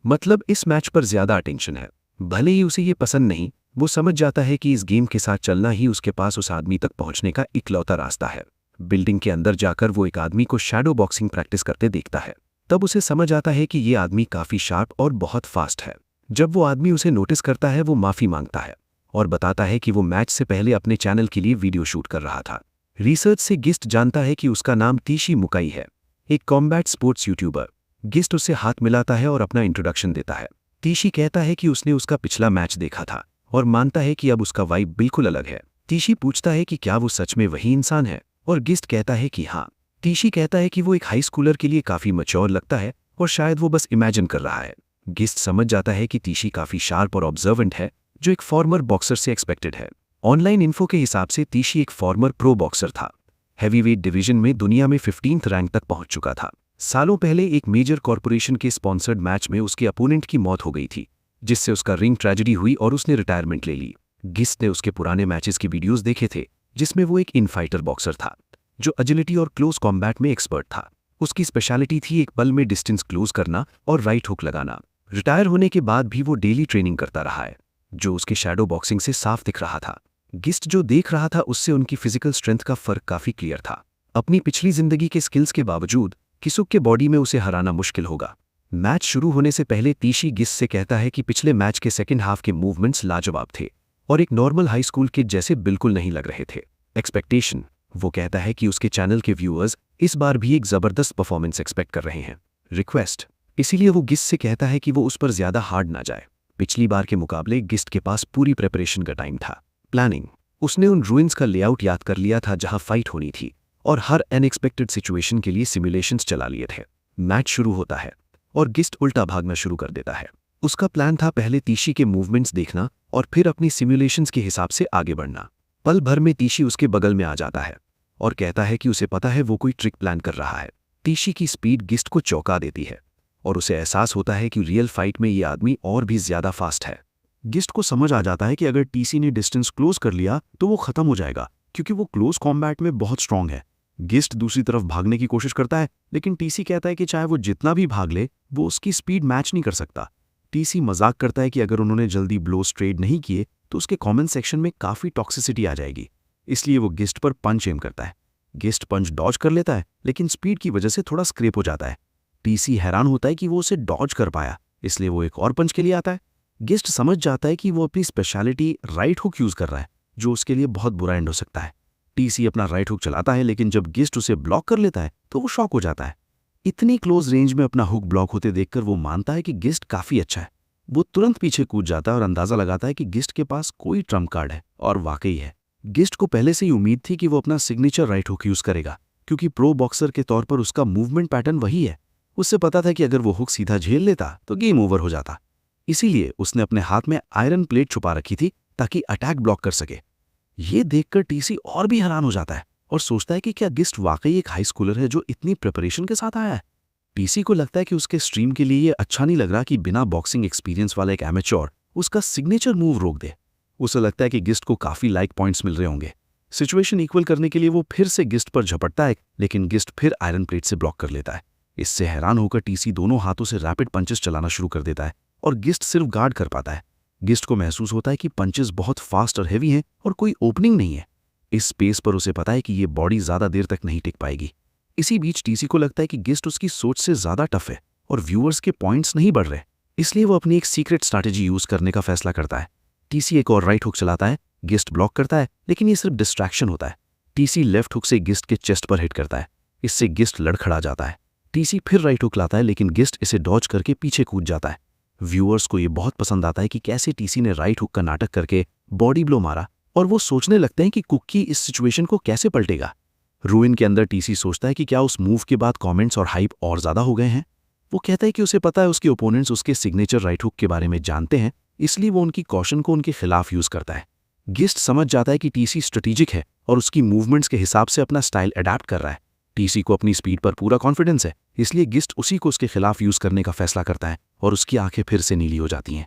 मतलब इस मैच पर ज्यादा अटेंशन है। भले ही उसे ये पसंद नहीं, वो समझ जाता है कि इस गेम के साथ चलना ही उसके पास उस आदमी तक पहुंचने का इकलौता रास्ता है। बिल्डिंग के अंदर जाकर वो एक आदमी को शैडो बॉक्सिंग प्रैक्टिस करते देखता है। तब उसे समझ आता है कि ये आदमी काफी शार्प और बहुत फास्ट है। जब वो आदमी उसे नोटिस करता है, वो माफी मांगता है और बताता है कि वो मैच से पहले अपने चैनल के लिए वीडियो शूट कर रहा था। रिसर्च से गिस्ट जानता है कि उसका नाम तीशी मुकाई है, एक कॉम्बैट स्पोर्ट्स यूट्यूबर। गिस्ट उससे हाथ मिलाता है और अपना इंट्रोडक्शन देता है। तीशी कहता है कि उसने उसका पिछला मैच देखा था और मानता है कि अब उसका वाइब बिल्कुल अलग है। तीशी पूछता है कि क्या वो सच में वही इंसान है और गिस्ट कहता है कि हाँ। तीशी कहता है कि वो एक हाई स्कूलर के लिए काफी मैच्योर लगता है और शायद वो बस इमेजिन कर रहा है। गिस्ट समझ जाता है कि तीशी काफी शार्प और ऑब्जर्वेंट है, जो एक फॉर्मर बॉक्सर से एक्सपेक्टेड है। ऑनलाइन इन्फो के हिसाब से तीशी एक फॉर्मर प्रो बॉक्सर था। हैवीवेट डिवीजन में दुनिया में 15th रैंक तक पहुंच चुका था। सालों पहले एक मेजर कॉरपोरेशन के स्पॉन्सर्ड मैच में उसके अपोनेंट की मौत हो गई थी, जिससे उसका रिंग ट्रेजेडी हुई और उसने रिटायरमेंट ले ली। गिस्ट ने उसके पुराने मैचेस के वीडियोस देखे थे, जिसमें वो एक इनफाइटर बॉक्सर था जो एजिलिटी और क्लोज कॉम्बैट में एक्सपर्ट था। उसकी स्पेशलिटी थी एक पल में डिस्टेंस क्लोज करना और राइट हुक लगाना। रिटायर होने के बाद भी वो डेली ट्रेनिंग करता रहा है, जो उसके शैडो बॉक्सिंग से साफ दिख रहा था। गिस्ट जो देख रहा था उससे उनकी फिजिकल स्ट्रेंथ का फर्क काफी क्लियर था। अपनी पिछली जिंदगी के स्किल्स के बावजूद किसुक के बॉडी में उसे हराना मुश्किल होगा। मैच शुरू होने से पहले तीशी गिस्ट से कहता है कि पिछले मैच के सेकंड हाफ के मूवमेंट्स लाजवाब थे और एक नॉर्मल हाई स्कूल किड जैसे बिल्कुल नहीं लग रहे थे। एक्सपेक्टेशन, वो कहता है कि उसके चैनल के व्यूअर्स इस बार भी एक जबरदस्त परफॉर्मेंस एक्सपेक्ट कर रहे हैं। रिक्वेस्ट, इसीलिए वो गिस्ट से कहता है कि वो उस पर ज्यादा हार्ड ना जाए। पिछली बार के मुकाबले गिस्ट के पास पूरी प्रिपरेशन का टाइम था। प्लानिंग, उसने उन रूइंस का लेआउट याद कर लिया था जहां फाइट होनी थी और हर अनएक्सपेक्टेड सिचुएशन के लिए सिमुलेशंस चला लिए थे। मैच शुरू होता है और गिस्ट उल्टा भागना शुरू कर देता है। उसका प्लान था पहले तीशी के मूवमेंट्स देखना और फिर अपनी सिमुलेशंस के हिसाब से आगे बढ़ना। पल भर में तीशी उसके बगल में आ जाता है और कहता है कि उसे पता है वो कोई ट्रिक प्लान कर रहा है। तीशी की स्पीड गिस्ट को चौंका देती है और उसे एहसास होता है कि रियल फाइट में ये आदमी और भी ज्यादा फास्ट है। गिस्ट को समझ आ जाता है कि अगर टीसी ने डिस्टेंस क्लोज कर लिया तो वो खत्म हो जाएगा, क्योंकि वो क्लोज कॉम्बैट में बहुत स्ट्रांग है। गिस्ट दूसरी तरफ भागने की कोशिश करता है, लेकिन टीसी कहता है कि चाहे वो जितना भी भाग ले, वो उसकी स्पीड मैच नहीं कर सकता। टीसी मजाक करता है कि अगर उन्होंने जल्दी ब्लोस ट्रेड नहीं किए तो उसके कमेंट सेक्शन में काफी टॉक्सिसिटी आ जाएगी, इसलिए वो गिस्ट पर पंच एम करता है। गिस्ट पंच डॉज कर लेता है, लेकिन स्पीड की वजह से थोड़ा स्क्रैप हो जाता है। टीसी हैरान होता है कि वो उसे डॉज कर पाया, इसलिए वो एक और पंच के लिए आता है। गिस्ट समझ जाता है कि वो अपनी स्पेशलिटी राइट हुक यूज कर रहा है, जो उसके लिए बहुत बुरा एंड हो सकता है। टीसी अपना राइट हुक चलाता है, लेकिन जब गिस्ट उसे ब्लॉक कर लेता है तो वो शॉक हो जाता है। इतनी क्लोज रेंज में अपना हुक ब्लॉक होते देखकर वो मानता है कि गिस्ट काफी अच्छा है। वो तुरंत पीछे कूद जाता है और अंदाजा लगाता है कि गिस्ट के पास कोई ट्रम्प कार्ड है, और वाकई है। गिस्ट को पहले से ही उम्मीद थी कि वो अपना सिग्नेचर राइट हुक यूज करेगा, क्योंकि प्रो बॉक्सर के तौर पर उसका मूवमेंट पैटर्न वही है। उससे पता था कि अगर वो हुक सीधा झेल लेता तो गेम ओवर हो जाता। इसीलिए उसने अपने हाथ में आयरन प्लेट छुपा रखी थी ताकि अटैक ब्लॉक कर सके। ये देखकर टीसी और भी हैरान हो जाता है और सोचता है कि क्या गिस्ट वाकई एक हाई स्कूलर है जो इतनी प्रिपरेशन के साथ आया है। टीसी को लगता है कि उसके स्ट्रीम के लिए ये अच्छा नहीं लग रहा कि बिना बॉक्सिंग एक्सपीरियंस वाला एक एमेच्योर उसका सिग्नेचर मूव रोक दे। उसे लगता है कि गिस्ट को काफी लाइक पॉइंट्स मिल रहे होंगे। सिचुएशन इक्वल करने के लिए वो फिर से गिस्ट पर झपटता है, लेकिन गिस्ट फिर आयरन प्लेट से ब्लॉक कर लेता है। इससे हैरान होकर टीसी दोनों हाथों से रैपिड पंचेस चलाना शुरू कर देता है और गिस्ट सिर्फ गार्ड कर पाता है। गिस्ट को महसूस होता है कि पंचेस बहुत फास्ट और हेवी हैं और कोई ओपनिंग नहीं है। इस स्पेस पर उसे पता है कि ये बॉडी ज्यादा देर तक नहीं टिक पाएगी। इसी बीच टीसी को लगता है कि गिस्ट उसकी सोच से ज्यादा टफ है और व्यूअर्स के पॉइंट्स नहीं बढ़ रहे, इसलिए वो अपनी एक सीक्रेट स्ट्रैटेजी यूज करने का फैसला करता है। टीसी एक और राइट हुक चलाता है, गिस्ट ब्लॉक करता है, लेकिन ये सिर्फ डिस्ट्रैक्शन होता है। टीसी लेफ्ट हुक से गिस्ट के चेस्ट पर हिट करता है, इससे गिस्ट लड़खड़ा जाता है। टीसी फिर राइट हुक लाता है, लेकिन गिस्ट इसे डॉज करके पीछे कूद जाता है। व्यूअर्स को ये बहुत पसंद आता है कि कैसे टीसी ने राइट हुक का नाटक करके बॉडी ब्लो मारा, और वो सोचने लगते हैं कि कुकी इस सिचुएशन को कैसे पलटेगा। रूइन के अंदर टीसी सोचता है कि क्या उस मूव के बाद कमेंट्स और हाइप और ज्यादा हो गए हैं। वो कहता है कि उसे पता है उसके ओपोनेंट्स उसके सिग्नेचर राइट हुक के बारे में जानते हैं, इसलिए वो उनकी कॉशन को उनके खिलाफ यूज करता है। गिस्ट समझ जाता है कि टीसी स्ट्रेटेजिक है और उसकी मूवमेंट्स के हिसाब से अपना स्टाइल अडैप्ट कर रहा है। टीसी को अपनी स्पीड पर पूरा कॉन्फिडेंस है, इसलिए गिस्ट उसी को उसके खिलाफ यूज करने का फैसला करता है और उसकी आंखें फिर से नीली हो जाती हैं।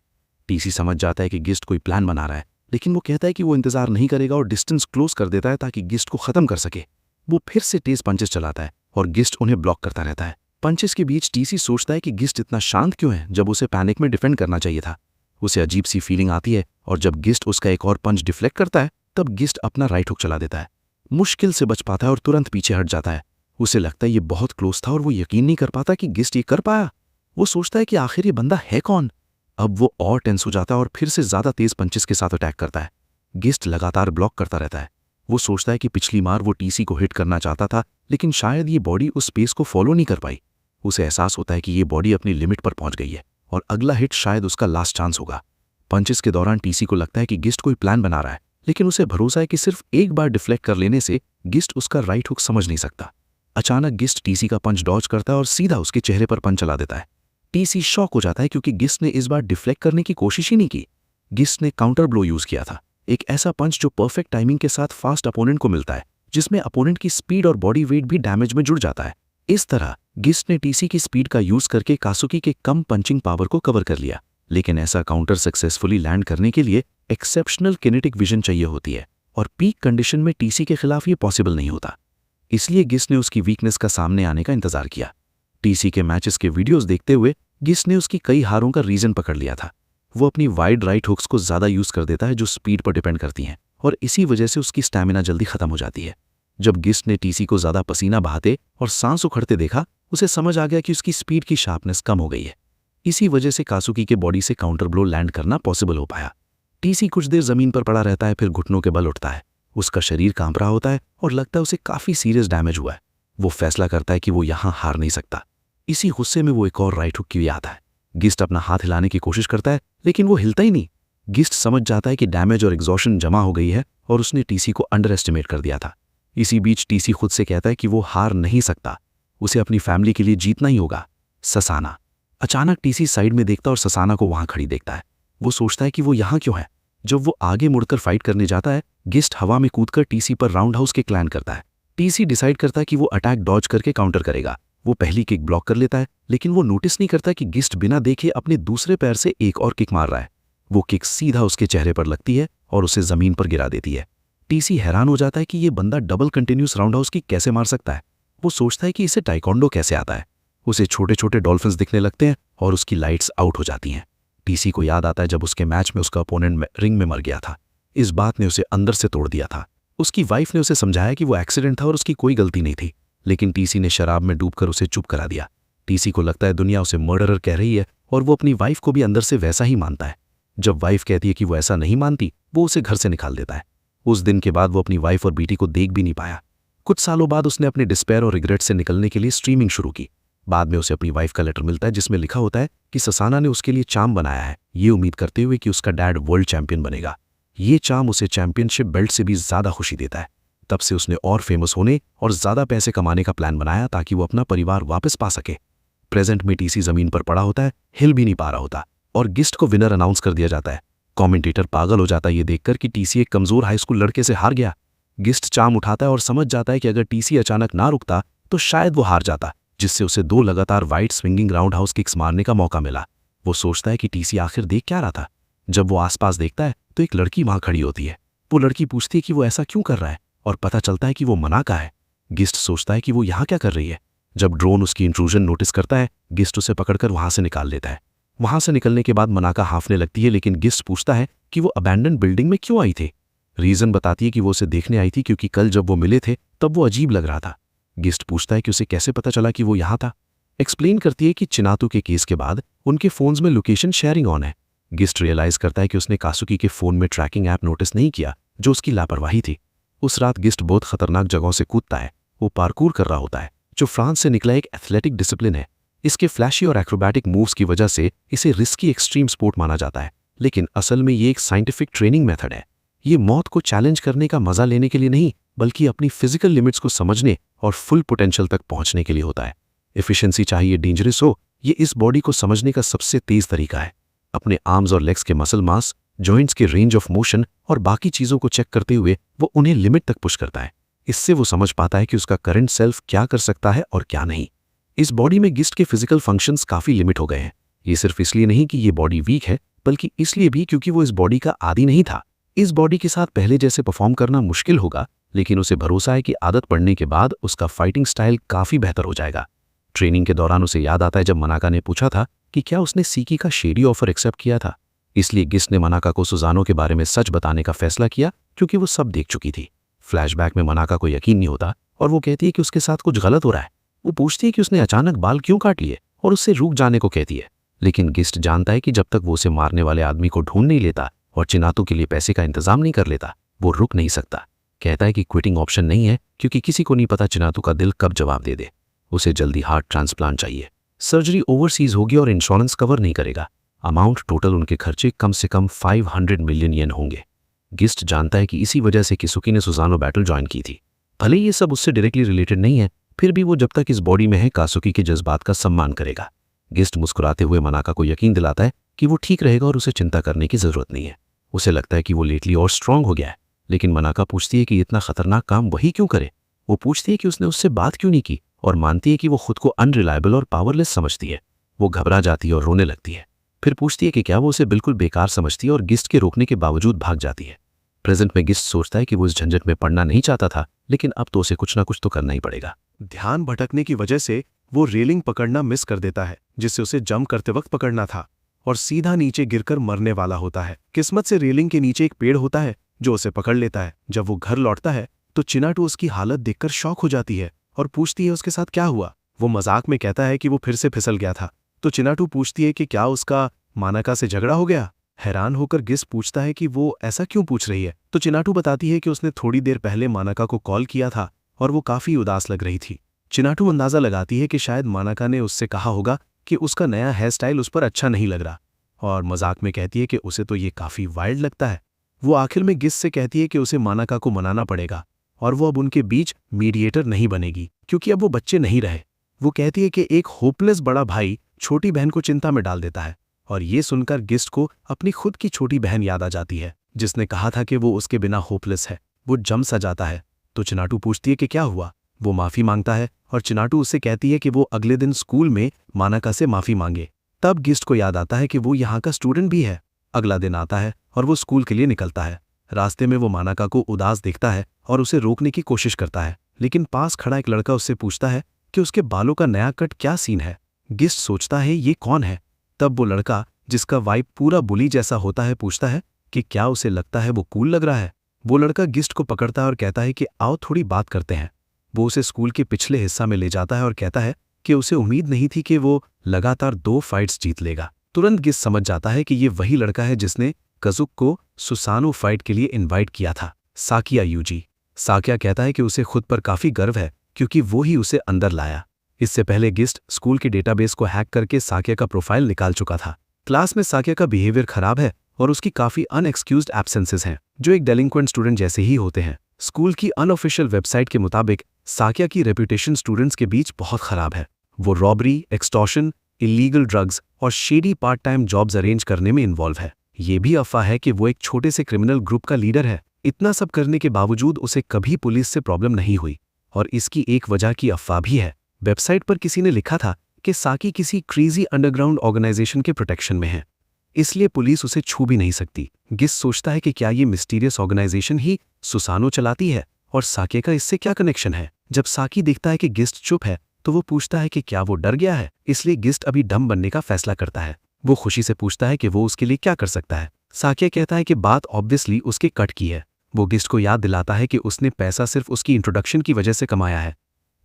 टीसी समझ जाता है कि गिस्ट कोई प्लान बना रहा है, लेकिन वो कहता है कि वो इंतजार नहीं करेगा और डिस्टेंस क्लोज कर देता है ताकि गिस्ट को खत्म कर सके। वो फिर से तेज पंचेस चलाता है और गिस्ट उन्हें ब्लॉक करता रहता है। पंचेस के बीच टीसी सोचता है कि गिस्ट इतना शांत क्यों है जब उसे पैनिक में डिफेंड करना चाहिए था। उसे अजीब सी फीलिंग आती है और जब गिस्ट उसका एक और पंच डिफ्लेक्ट करता है तब गिस्ट अपना राइट हुक चला देता है। मुश्किल से बच पाता है और तुरंत पीछे हट जाता है। उसे लगता है ये बहुत क्लोज था और वो यकीन नहीं कर पाता कि गिस्ट ये कर पाया। वो सोचता है कि आखिर ये बंदा है कौन। अब वो और टेंस हो जाता है और फिर से ज्यादा तेज पंचेस के साथ अटैक करता है। गिस्ट लगातार ब्लॉक करता रहता है। वो सोचता है कि पिछली बार वो टीसी को हिट करना चाहता था, लेकिन शायद ये बॉडी उस स्पेस को फॉलो नहीं कर पाई। उसे एहसास होता है कि ये बॉडी अपनी लिमिट पर पहुंच गई है और अगला हिट शायद उसका लास्ट चांस होगा। पंचेस के दौरान टीसी को लगता है कि गिस्ट कोई प्लान बना रहा है, लेकिन उसे भरोसा है कि सिर्फ एक बार डिफ्लेक्ट कर लेने से गिस्ट उसका राइट हुक समझ नहीं सकता। अचानक गिस्ट टीसी का पंच डॉज करता है और सीधा उसके चेहरे पर पंच चला देता है। टीसी शॉक हो जाता है क्योंकि गिस्ट ने इस बार डिफ्लेक्ट करने की कोशिश ही नहीं की। गिस्ट ने काउंटर ब्लो यूज किया था, एक ऐसा पंच जो परफेक्ट टाइमिंग के साथ फास्ट अपोनेंट को मिलता है, जिसमें अपोनेंट की स्पीड और बॉडी वेट भी डैमेज में जुड़ जाता है। इस तरह गिस्ट ने टीसी की स्पीड का यूज करके कासुकी के कम पंचिंग पावर को कवर कर लिया, लेकिन ऐसा काउंटर सक्सेसफुली लैंड करने के लिए एक्सेप्शनल किनेटिक विजन चाहिए होती है और पीक कंडीशन में टीसी के खिलाफ ये पॉसिबल नहीं होता। इसलिए गिस्ट ने उसकी वीकनेस का सामने आने का इंतजार किया। टीसी के मैचेस के वीडियोस देखते हुए गिस्ट ने उसकी कई हारों का रीजन पकड़ लिया था। वो अपनी वाइड राइट हुक्स को ज्यादा यूज कर देता है जो स्पीड पर डिपेंड करती हैं, और इसी वजह से उसकी स्टैमिना जल्दी खत्म हो जाती है। जब गिस्ट ने टीसी को ज्यादा पसीना बहाते और सांस उखड़ते देखा, उसे समझ आ गया कि उसकी स्पीड की शार्पनेस कम हो गई है। इसी वजह से कासुकी के बॉडी से काउंटर ब्लो लैंड करना पॉसिबल हो पाया। टीसी कुछ देर जमीन पर पड़ा रहता है, फिर घुटनों के बल उठता है। उसका शरीर कांप रहा होता है और लगता है उसे काफी सीरियस डैमेज हुआ है। वो फैसला करता है कि वो यहां हार नहीं सकता। इसी गुस्से में वो एक और राइट हुक की भी आता है। गिस्ट अपना हाथ हिलाने की कोशिश करता है, लेकिन वो हिलता ही नहीं। गिस्ट समझ जाता है कि डैमेज और एग्जॉशन जमा हो गई है और उसने टीसी को अंडर एस्टिमेट कर दिया था। इसी बीच टीसी खुद से कहता है कि वो हार नहीं सकता, उसे अपनी फैमिली के लिए जीतना ही होगा। ससाना। अचानक टीसी साइड में देखता और ससाना को वहां खड़ी देखता है। वो सोचता है कि वो यहां क्यों है। जब वो आगे मुड़कर फाइट करने जाता है, गिस्ट हवा में कूदकर टीसी पर राउंड हाउस के क्लैन करता है। टीसी डिसाइड करता है कि वो अटैक डॉज करके काउंटर करेगा। वो पहली किक ब्लॉक कर लेता है, लेकिन वो नोटिस नहीं करता कि गिस्ट बिना देखे अपने दूसरे पैर से एक और किक मार रहा है। वो किक सीधा उसके चेहरे पर लगती है और उसे जमीन पर गिरा देती है। टीसी हैरान हो जाता है कि ये बंदा डबल कंटिन्यूस राउंड हाउस की कैसे मार सकता है। वो सोचता है कि इसे टाइकोंडो कैसे आता है। उसे छोटे छोटे डॉल्फिन्स दिखने लगते हैं और उसकी लाइट्स आउट हो जाती हैं। टीसी को याद आता है जब उसके मैच में उसका अपोनेंट रिंग में मर गया था। इस बात ने उसे अंदर से तोड़ दिया था। उसकी वाइफ ने उसे समझाया कि वो एक्सीडेंट था और उसकी कोई गलती नहीं थी, लेकिन टीसी ने शराब में डूबकर उसे चुप करा दिया। टीसी को लगता है दुनिया उसे मर्डरर कह रही है और वो अपनी वाइफ को भी अंदर से वैसा ही मानता है। जब वाइफ कहती है कि वो ऐसा नहीं मानती, वो उसे घर से निकाल देता है। उस दिन के बाद वो अपनी वाइफ और बेटी को देख भी नहीं पाया। कुछ सालों बाद उसने अपने डिस्पेयर और रिग्रेट से निकलने के लिए स्ट्रीमिंग शुरू की। बाद में उसे अपनी वाइफ का लेटर मिलता है जिसमें लिखा होता है कि ससाना ने उसके लिए चाम बनाया है, ये उम्मीद करते हुए कि उसका डैड वर्ल्ड चैंपियन बनेगा। ये चाम उसे चैंपियनशिप बेल्ट से भी ज्यादा खुशी देता है। तब से उसने और फेमस होने और ज्यादा पैसे कमाने का प्लान बनाया ताकि वो अपना परिवार वापस पा सके। प्रेजेंट में टीसी जमीन पर पड़ा होता है, हिल भी नहीं पा रहा होता, और गिस्ट को विनर अनाउंस कर दिया जाता है। कमेंटेटर पागल हो जाता है ये देखकर कि टीसी एक कमजोर हाई स्कूल लड़के से हार गया। गिस्ट चाम उठाता है और समझ जाता है कि अगर टीसी अचानक ना रुकता तो शायद वो हार जाता, जिससे उसे 2 लगातार wide swinging round house kicks मारने का मौका मिला। वो सोचता है कि टीसी आखिर देख क्या रहा था। जब वो आसपास देखता है तो एक लड़की वहां खड़ी होती है। वो लड़की पूछती है कि वो ऐसा क्यों कर रहा है, और पता चलता है कि वो मनाका है। गिस्ट सोचता है कि वो यहाँ क्या कर रही है। जब ड्रोन उसकी इंट्रूजन नोटिस करता है, गिस्ट उसे पकड़कर वहां से निकाल लेता है। वहां से निकलने के बाद मनाका हांफने लगती है, लेकिन गिस्ट पूछता है कि वो अबैंडन बिल्डिंग में क्यों आई थी। रीजन बताती है कि वो उसे देखने आई थी क्योंकि कल जब वो मिले थे तब वो अजीब लग रहा था। गिस्ट पूछता है कि उसे कैसे पता चला कि वो यहाँ था। एक्सप्लेन करती है कि चिनातू के केस के बाद उनके फोन्स में लोकेशन शेयरिंग ऑन है। गिस्ट रियलाइज करता है कि उसने कासुकी के फोन में ट्रैकिंग ऐप नोटिस नहीं किया, जो उसकी लापरवाही थी। उस रात गिस्ट बहुत खतरनाक जगहों से कूदता है। वो पार्कूर कर रहा होता है, जो फ्रांस से निकला एक एथलेटिक डिसिप्लिन है। इसके फ्लैशी और एक्रोबैटिक मूव्स की वजह से इसे रिस्की एक्सट्रीम स्पोर्ट माना जाता है, लेकिन असल में ये एक साइंटिफिक ट्रेनिंग मेथड है। ये मौत को चैलेंज करने का मजा लेने के लिए नहीं, बल्कि अपनी फिजिकल लिमिट्स को समझने और फुल पोटेंशियल तक पहुंचने के लिए होता है। एफिशिएंसी चाहिए डेंजरस हो, ये इस बॉडी को समझने का सबसे तेज तरीका है। अपने आर्म्स और लेग्स के मसल मास, जॉइंट्स के रेंज ऑफ मोशन और बाकी चीजों को चेक करते हुए वो उन्हें लिमिट तक पुश करता है। इससे वो समझ पाता है कि उसका करंट सेल्फ क्या कर सकता है और क्या नहीं। इस बॉडी में गिस्ट के फिजिकल फंक्शंस काफी लिमिट हो गए हैं। ये सिर्फ इसलिए नहीं कि ये बॉडी वीक है, बल्कि इसलिए भी क्योंकि वो इस बॉडी का आदी नहीं था। इस बॉडी के साथ पहले जैसे परफॉर्म करना मुश्किल होगा, लेकिन उसे भरोसा है कि आदत पड़ने के बाद उसका फाइटिंग स्टाइल काफी बेहतर हो जाएगा। ट्रेनिंग के दौरान उसे याद आता है जब मनाका ने पूछा था कि क्या उसने सीकी का शेडी ऑफर एक्सेप्ट किया था। इसलिए गिस्ट ने मनाका को सुजानो के बारे में सच बताने का फैसला किया, क्योंकि वो सब देख चुकी थी। फ्लैशबैक में मनाका को यकीन नहीं होता और वो कहती है कि उसके साथ कुछ गलत हो रहा है। वो पूछती है कि उसने अचानक बाल क्यों काट लिए और उससे रुक जाने को कहती है, लेकिन गिस्ट जानता है कि जब तक वो उसे मारने वाले आदमी को ढूंढ नहीं लेता और चिनातू के लिए पैसे का इंतजाम नहीं कर लेता, वो रुक नहीं सकता। कहता है कि क्विटिंग ऑप्शन नहीं है, क्योंकि किसी को नहीं पता चिनातू का दिल कब जवाब दे दे। उसे जल्दी हार्ट ट्रांसप्लांट चाहिए। सर्जरी ओवरसीज होगी और इंश्योरेंस कवर नहीं करेगा। अमाउंट टोटल उनके खर्चे कम से कम 500 मिलियन येन होंगे। गिस्ट जानता है कि इसी वजह से किसुकी ने सुजानो बैटल ज्वाइन की थी। भले ये सब उससे डायरेक्टली रिलेटेड नहीं है, फिर भी वो जब तक इस बॉडी में है कासुकी के जज्बात का सम्मान करेगा। गिस्ट मुस्कुराते हुए मनाका को यकीन दिलाता है कि वो ठीक रहेगा और उसे चिंता करने की जरूरत नहीं है। उसे लगता है कि वो लेटली और स्ट्रांग हो गया है, लेकिन मनाका पूछती है कि इतना खतरनाक काम वही क्यों करे। वो पूछती है कि उसने उससे बात क्यों नहीं की और मानती है कि वो खुद को अनरिलायबल और पावरलेस समझती है। वो घबरा जाती है और रोने लगती है। फिर पूछती है कि क्या वो उसे बिल्कुल बेकार समझती है और गिस्ट के रोकने के बावजूद भाग जाती है। प्रेजेंट में गिस्ट सोचता है कि वो इस झंझट में पड़ना नहीं चाहता था, लेकिन अब तो उसे कुछ ना कुछ तो करना ही पड़ेगा। ध्यान भटकने की वजह से वो रेलिंग पकड़ना मिस कर देता है, जिससे उसे जंप करते वक्त पकड़ना था, और सीधा नीचे गिरकर मरने वाला होता है। किस्मत से रेलिंग के नीचे एक पेड़ होता है जो उसे पकड़ लेता है। जब वो घर लौटता है तो चिनाटू उसकी हालत देखकर शॉक हो जाती है और पूछती है उसके साथ क्या हुआ। वो मजाक में कहता है कि वो फिर से फिसल गया था, तो चिनाटू पूछती है कि क्या उसका मानाका से झगड़ा हो गया। हैरान होकर गिस्ट पूछता है कि वो ऐसा क्यों पूछ रही है, तो चिनाटू बताती है कि उसने थोड़ी देर पहले मानाका को कॉल किया था और वो काफी उदास लग रही थी। चिनाटू अंदाजा लगाती है कि शायद मानाका ने उससे कहा होगा कि उसका नया हेयर स्टाइल उस पर अच्छा नहीं लग रहा, और मजाक में कहती है कि उसे तो ये काफी वाइल्ड लगता है। वो आखिर में गिस्ट से कहती है कि उसे मानाका को मनाना पड़ेगा और वो अब उनके बीच मीडिएटर नहीं बनेगी, क्योंकि अब वो बच्चे नहीं रहे। वो कहती है कि एक होपलेस बड़ा भाई छोटी बहन को चिंता में डाल देता है, और ये सुनकर गिस्ट को अपनी खुद की छोटी बहन याद आ जाती है, जिसने कहा था कि वो उसके बिना होपलेस है। वो जम सा जाता है, तो चिनाटू पूछती है कि क्या हुआ। वो माफी मांगता है और चिनाटू उससे कहती है कि वो अगले दिन स्कूल में मानाका से माफी मांगे। तब गिस्ट को याद आता है कि वो यहाँ का स्टूडेंट भी है। अगला दिन आता है और वो स्कूल के लिए निकलता है। रास्ते में वो मानाका को उदास देखता है और उसे रोकने की कोशिश करता है, लेकिन पास खड़ा एक लड़का उससे पूछता है कि उसके बालों का नया कट क्या सीन है। गिस्ट सोचता है ये कौन है। तब वो लड़का, जिसका वाइब पूरा बुली जैसा होता है, पूछता है कि क्या उसे लगता है वो कूल लग रहा है। वो लड़का गिस्ट को पकड़ता है और कहता है कि आओ थोड़ी बात करते हैं। वो उसे स्कूल के पिछले हिस्सा में ले जाता है और कहता है कि उसे उम्मीद नहीं थी कि वो लगातार 2 फाइट्स जीत लेगा। तुरंत गिस्ट समझ जाता है कि ये वही लड़का है जिसने कजुक को सुसानो फाइट के लिए इनवाइट किया था, साकिया यूजी। साकिया कहता है कि उसे खुद पर काफी गर्व है क्योंकि वो ही उसे अंदर लाया। इससे पहले गिस्ट स्कूल के डेटाबेस को हैक करके साकिया का प्रोफाइल निकाल चुका था। क्लास में साकिया का बिहेवियर खराब है और उसकी काफी अनएक्सक्यूज्ड एब्सेंसेस हैं, जो एक डेलिंक्वेंट स्टूडेंट जैसे ही होते हैं। स्कूल की अनऑफिशियल वेबसाइट के मुताबिक साकिया की रेपुटेशन स्टूडेंट्स के बीच बहुत खराब है। वो रॉबरी, एक्सटॉर्शन, इलीगल ड्रग्स और shady part time jobs arrange करने में इन्वॉल्व है। ये भी अफवाह है कि वो एक छोटे से क्रिमिनल ग्रुप का लीडर है। इतना सब करने के बावजूद उसे कभी पुलिस से प्रॉब्लम नहीं हुई, और इसकी एक वजह की अफवाह भी है। वेबसाइट पर किसी ने लिखा था कि साकी किसी क्रेजी अंडरग्राउंड ऑर्गेनाइजेशन के प्रोटेक्शन में है, इसलिए पुलिस उसे छू भी नहीं सकती। गिस्ट सोचता है कि क्या ये मिस्टीरियस ऑर्गेनाइजेशन ही सुसानो चलाती है और साके का इससे क्या कनेक्शन है। जब साकी देखता है कि गिस्ट चुप है तो वो पूछता है कि क्या वो डर गया है, इसलिए गिस्ट अभी डम बनने का फैसला करता है। वो खुशी से पूछता है कि वो उसके लिए क्या कर सकता है। साकिया कहता है कि बात ऑब्वियसली उसके कट की है। वो गिस्ट को याद दिलाता है कि उसने पैसा सिर्फ उसकी इंट्रोडक्शन की वजह से कमाया है,